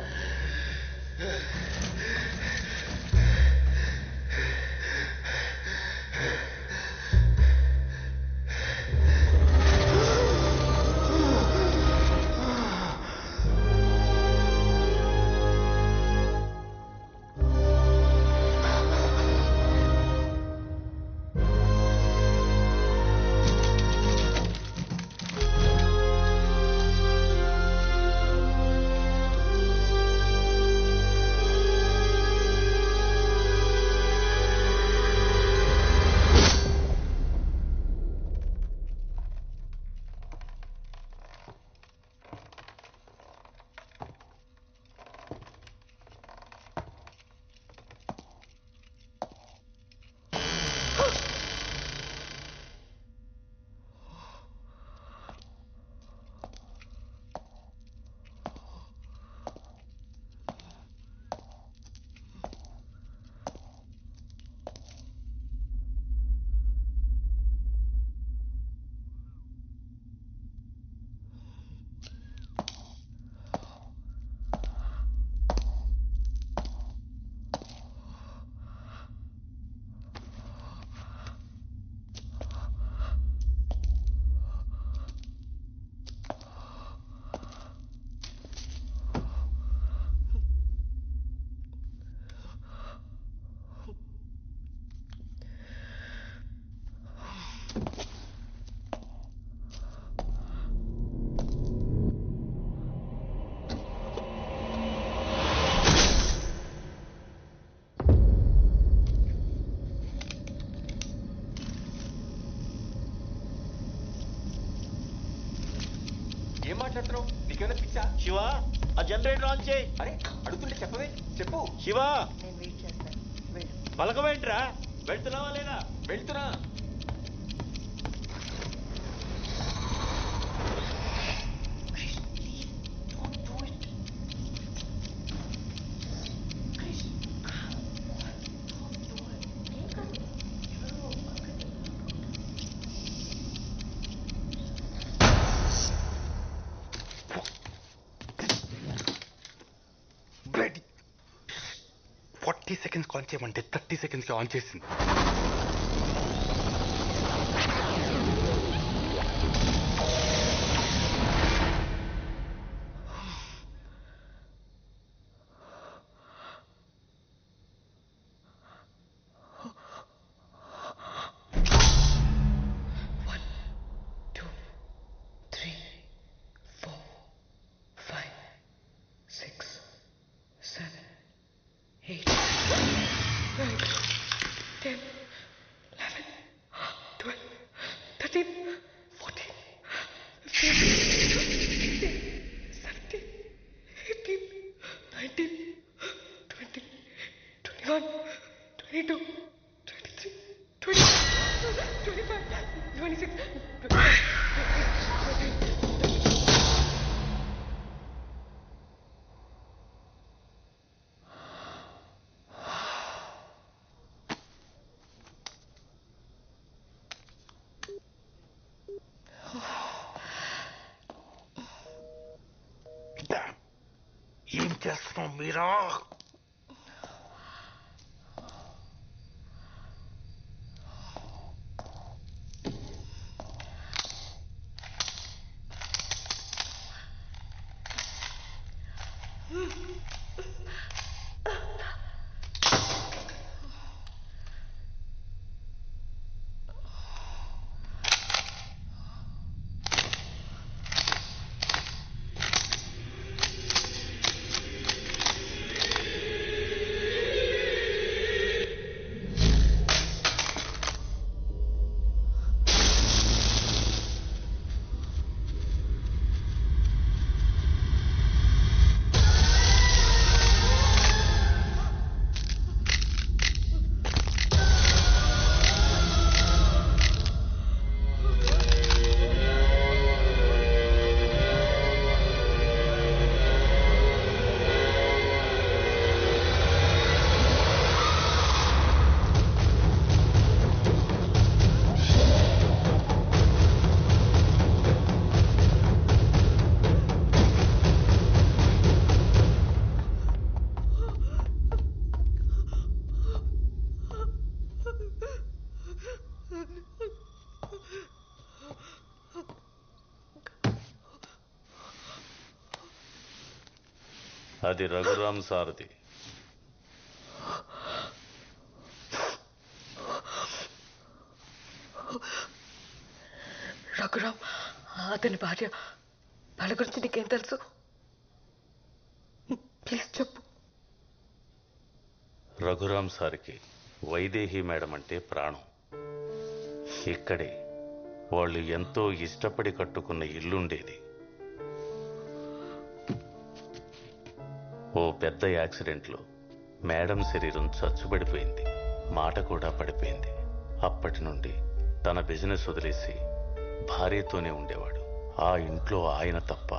ఏం మాట్లాడుతున్నావు? నీకేమైనా పిచ్చా? శివ, ఆ జనరేటర్ ఆన్ చేయి. అరే అడుగుతుంటే చెప్పవే, చెప్పు. శివ, నేను వెయిట్ చేస్తాను. వెళ్ళు. పలకవేంట్రా? వెళ్తున్నావా లేదా? వెళ్తున్నా. బ్లడీ 40 సెకండ్స్ ఆన్ చేయమంటే 30 సెకండ్స్కి ఆన్ చేసింది. ఏం చేస్తున్నాం మీరా? అది రఘురామ్ సారథి. రఘురామ్ అతని భార్య. వాళ్ళ గురించి నీకేం తెలుసు? ప్లీజ్ చెప్పు. రఘురామ్ సార్కి వైదేహి మేడం అంటే ప్రాణం. ఇక్కడే వాళ్ళు ఎంతో ఇష్టపడి కట్టుకున్న ఇల్లుండేది. ఓ పెద్ద యాక్సిడెంట్లో మేడం శరీరం చచ్చుబడిపోయింది, మాట కూడా పడిపోయింది. అప్పటి నుండి తన బిజినెస్ వదిలేసి భార్యతోనే ఉండేవాడు. ఆ ఇంట్లో ఆయన తప్ప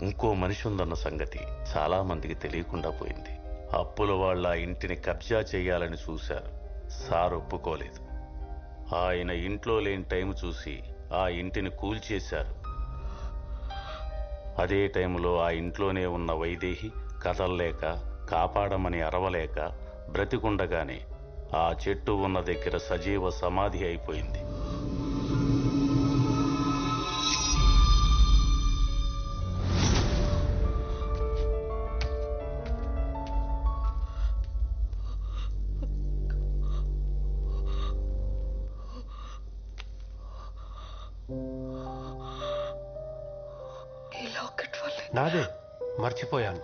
ఇంకో మనిషి ఉందన్న సంగతి చాలా మందికి తెలియకుండా పోయింది. అప్పుల వాళ్ళ ఇంటిని కబ్జా చేయాలని చూశారు. సార్ ఒప్పుకోలేదు. ఆయన ఇంట్లో లేని టైం చూసి ఆ ఇంటిని కూల్చేశారు. అదే టైంలో ఆ ఇంట్లోనే ఉన్న వైదేహి కదల్లేక, కాపాడమని అరవలేక బ్రతికుండగానే ఆ చెట్టు ఉన్న దగ్గర సజీవ సమాధి అయిపోయింది. ఈ లాకెట్ వల్లే నాదే, మర్చిపోయాను.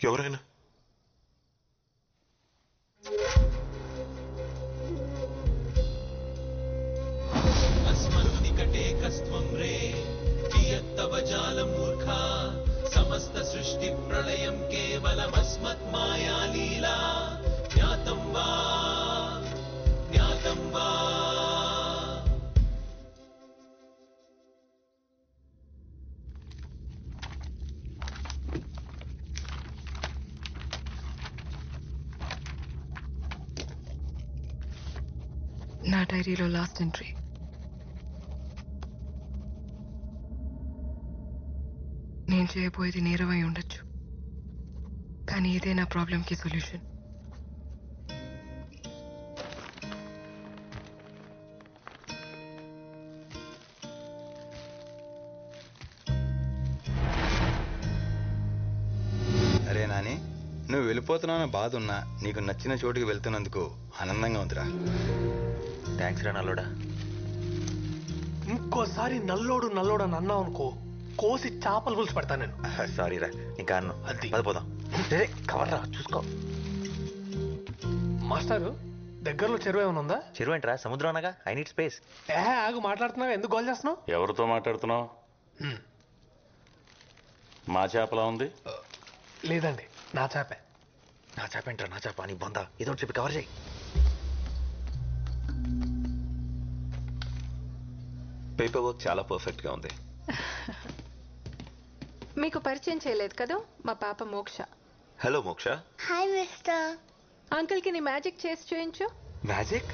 ఎవరైనా अस्मन्निकटे कस्त्वं रे कियत्तव जालमूर्खा समस्त सृष्टि प्रलयं केवलमस्मत्माया लीला ज्ञातं वा ज्ञातं वा నా డైరీలో లాస్ట్ ఎంట్రీ. నేను చేయబోయేది నేరమై ఉండొచ్చు, కానీ ఇదే నా ప్రాబ్లంకి సొల్యూషన్. అరే నాని, నువ్వు వెళ్ళిపోతున్నావు బాధ ఉన్నా నీకు నచ్చిన చోటుకి వెళ్తున్నందుకు ఆనందంగా ఉందిరా. థ్యాంక్స్ రా నల్లోడా. ఇంకోసారి నల్లోడు నల్లోడు అని అన్నావు అనుకో, కోసి చేపలు పులుసు పెడతాను నేను. సారీ రా, నీ కారణం. అది పదిపోదాం. కవర్ రా, చూసుకో. మాస్టారు, దగ్గరలో చెరువు ఏమైనా ఉందా? చెరువు ఏంట్రా, సముద్రం అనగా. I need space. ఆగు, మాట్లాడుతున్నావు, ఎందుకు గోల్ చేస్తున్నావు? ఎవరితో మాట్లాడుతున్నావు? మా చేపలా ఉంది? లేదండి, నా చేపే. నా చేప ఏంట్రా, నా చేప నీ బొందా. ఏదో ఒకటి చెప్పి కవర్ చేయి. పేపర్ వర్క్ చాలా పర్ఫెక్ట్ గా ఉంది. మీకు పరిచయం చేయలేదు కదా, మా పాప మోక్ష. హలో మోక్ష. Hi mister. అంకుల్ కి నీ మ్యాజిక్ చేసి చూయించు. Magic?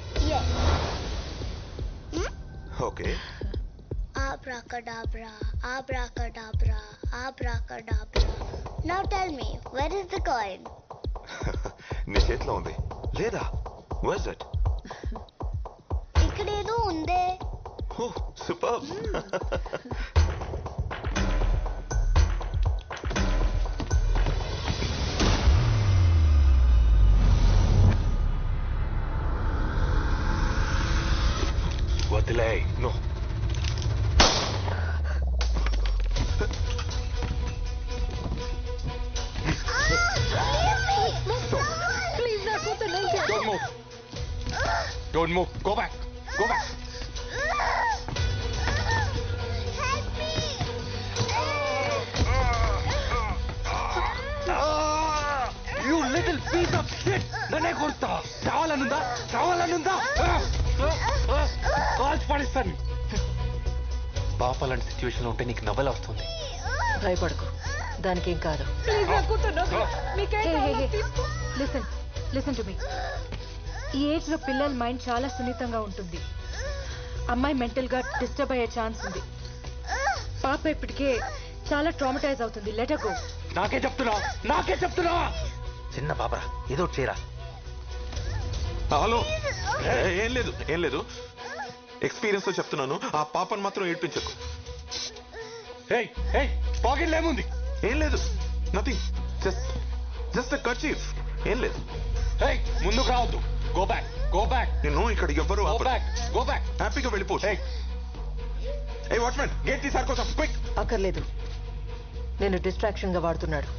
Okay. Abracadabra, abracadabra, abracadabra. Now tell me, where is the coin? నీ చేతిలో ఉంది లేదా? Where's it? ఇక్కడేదో ఉందే. Oh, superb. వదిలే. No. Please, నా కూతురు Don't move. Don't move. Go back. Go back. You little piece of shit. నన్నే కొడతా. చావాలనుందా? చావాలనుందా? కాల్చి పడిస్తాను. పాప లాంటి సిచ్యువేషన్ లో ఉంటే నీకు నవ్వలు వస్తుంది. భయపడకు, దానికేం కాదు. ప్లీజ్ నా కూతురు లిసన్ టు మీ. ఈ ఏజ్ లో పిల్లల మైండ్ చాలా సున్నితంగా ఉంటుంది. అమ్మాయి మెంటల్ గా డిస్టర్బ్ అయ్యే ఛాన్స్ ఉంది. పాప ఇప్పటికే చాలా ట్రామటైజ్ అవుతుంది. Let go. నాకే చెప్తున్నా. చిన్న పాపరా, ఏదో ఒకటి చేయరా. హలో, ఏం లేదు ఎక్స్పీరియన్స్ తో చెప్తున్నాను. ఆ పాపను మాత్రం ఏడ్పించకు. పాకెట్లో ఏముంది? ఏం లేదు, నథింగ్, జస్ట్ కర్చీఫ్. ఏం లేదు. ముందుకు రావద్దు. Go back. నేను ఇక్కడ ఎవ్వరు గో బ్యాక్. హ్యాపీగా వెళ్ళిపో. ఏ వాచ్మెన్, గేట్ తీసారు కోసం క్విక్. అక్కర్లేదు, నేను డిస్ట్రాక్షన్ గా వాడుతున్నాడు.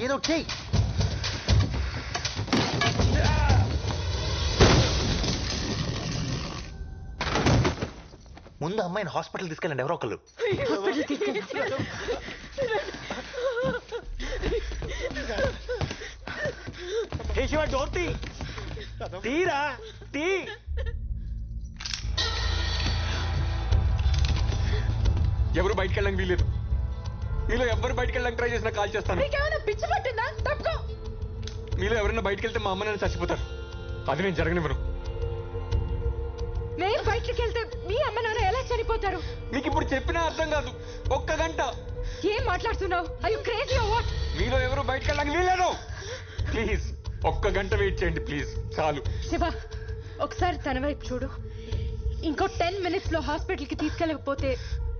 ఏదో చెయ్యి. ముందు అమ్మాయిని హాస్పిటల్ తీసుకెళ్ళండి ఎవరో ఒకళ్ళు. శివ డోర్ తీరా తీ. ఎవరు బయటికి వెళ్ళడానికి వీలేదు. మీలో ఎవరు బయటికి వెళ్ళడానికి ట్రై చేసినా కాల్ చేస్తాను. పిచ్చి పట్టిందా? తప్పుకో. మీలో ఎవరైనా బయటికి వెళ్తే మా అమ్మ నాన్న చచ్చిపోతారు. అది నేను జరగనివ్వను. నేను బయటికి వెళ్తే మీ అమ్మ నాన్న ఎలా చనిపోతారు? మీకు ఇప్పుడు చెప్పినా అర్థం కాదు. ఒక్క గంట. ఏం మాట్లాడుతున్నావు? అయ్యో క్రేజీ వాట్? మీలో ఎవరు బయటికి వెళ్ళడానికి వీలేదు. ప్లీజ్ ఒక్క గంట వెయిట్ చేయండి ప్లీజ్. చాలు. శివ ఒకసారి తన వైపు చూడు. ఇంకో 10 minutes లో హాస్పిటల్కి తీసుకెళ్ళకపోతే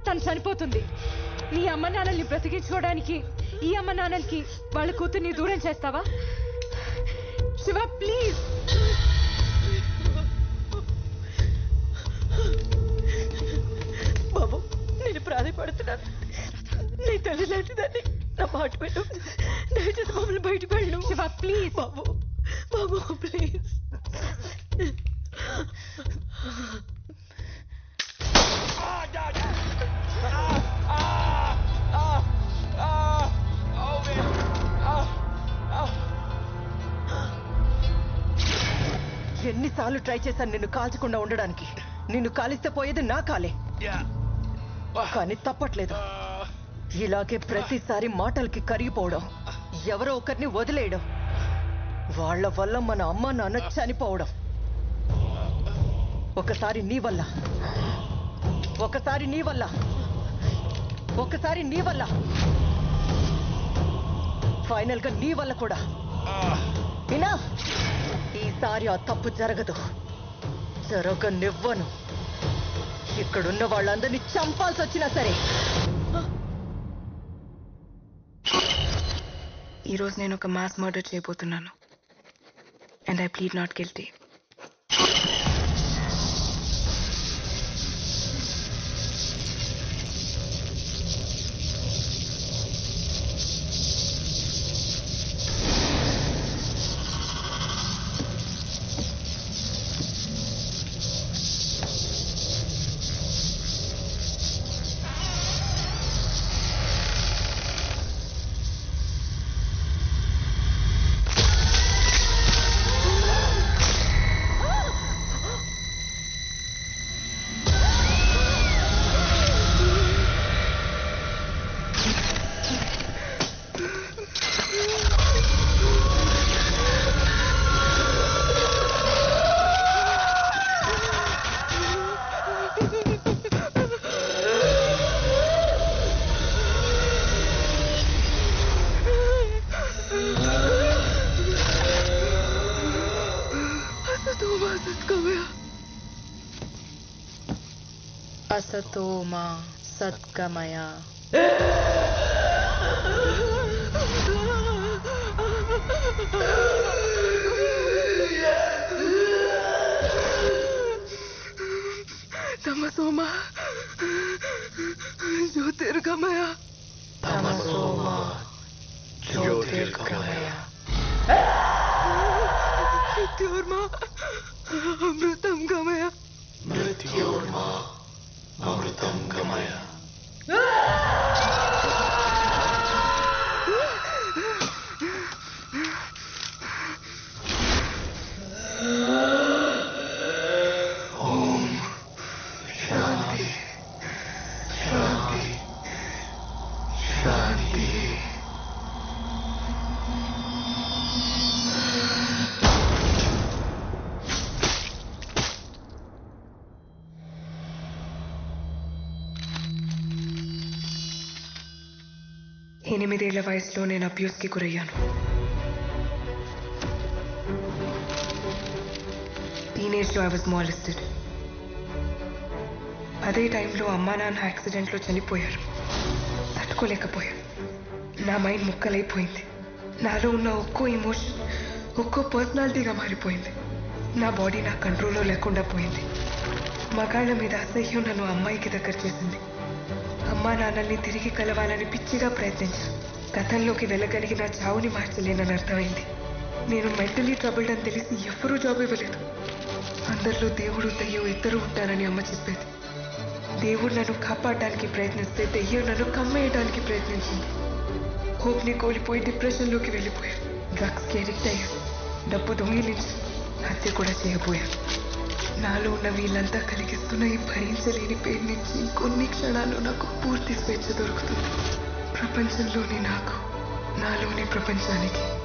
తను చనిపోతుంది. నీ అమ్మ నాన్నల్ని బ్రతికించుకోవడానికి ఈ అమ్మ నాన్నలకి వాళ్ళ కూతుర్ని దూరం చేస్తావా? శివ ప్లీజ్. బాబు నేను ప్రాధాయపడుతున్నాను. నీ తల్లి లాంటిదాన్ని. నా మాట పెట్టు. దయచేసి మమ్మల్ని బయటకు వెళ్ళు. Shiva please. Babu Babu please. ఎన్నిసార్లు ట్రై చేశాను నిన్ను కాల్చకుండా ఉండడానికి. నిన్ను కాలిస్తే పోయేది నా కాలే, కానీ తప్పట్లేదు. ఇలాగే ప్రతిసారి మాటలకి కరిగిపోవడం, ఎవరో ఒకరిని వదిలేయడం, వాళ్ళ వల్ల మన అమ్మ నాన్న చనిపోవడం. ఒకసారి నీ వల్ల, ఒకసారి నీ వల్ల, ఒకసారి నీ వల్ల, ఫైనల్ గా నీ వల్ల కూడా. వినా, ఈసారి ఆ తప్పు జరగదు, జరగనివ్వను. ఇక్కడున్న వాళ్ళందరినీ చంపాల్సి వచ్చినా సరే. ఈరోజు నేను ఒక మాస్ మర్డర్ చేయబోతున్నాను. And I plead not guilty. असतो मा सद्गमय. तमसो मा ज्योतिर्गमय. तमसो मा ज्योतिर्गमय. मृत्योर्मा अमृतं गमय. मृत्योर्मा अमृतं गमय. ओम शांति शांति शांति. ఎనిమిదేళ్ల వయసులో నేను అబ్యూస్కి గురయ్యాను. టీనేజ్లో ఐ వాజ్ మాలిస్టెడ్. అదే టైంలో అమ్మా నాన్న యాక్సిడెంట్లో చనిపోయారు. తట్టుకోలేకపోయాను. నా మైండ్ ముక్కలైపోయింది. నాలో ఉన్న ఒక్కో ఎమోషన్ ఒక్కో పర్సనాలిటీగా మారిపోయింది. నా బాడీ నా కంట్రోల్లో లేకుండా పోయింది. మగాళ్ళ మీద అసహ్యం నన్ను అమ్మాయికి దగ్గర చేసింది. అమ్మా నాన్నల్ని తిరిగి కలవాలని పిచ్చిగా ప్రయత్నించాను. గతంలోకి వెళ్ళగలిగి నా చావుని మార్చలేనని అర్థమైంది. నేను మెంటలీ ట్రబుల్డ్ అని తెలిసి ఎవ్వరూ జాబ్ ఇవ్వలేదు. అందరిలో దేవుడు దెయ్యం ఇద్దరు ఉంటారని అమ్మ చెప్పేది. దేవుడు నన్ను కాపాడడానికి ప్రయత్నిస్తే దెయ్యం నన్ను కమ్మేయడానికి ప్రయత్నించింది. హోప్ని కోల్పోయి డిప్రెషన్లోకి వెళ్ళిపోయాను. డ్రగ్స్కి అడిక్ట్ అయ్యాను. డబ్బు దొంగిలించి హత్య కూడా చేయబోయాను. నాలో ఉన్న వీళ్ళంతా కలిగిస్తున్న ఈ భరించలేని పేరు నుంచి కొన్ని క్షణాల్లో నాకు పూర్తి స్వేచ్ఛ దొరుకుతుంది. ప్రపంచంలోని నాకు, నాలోని ప్రపంచానికి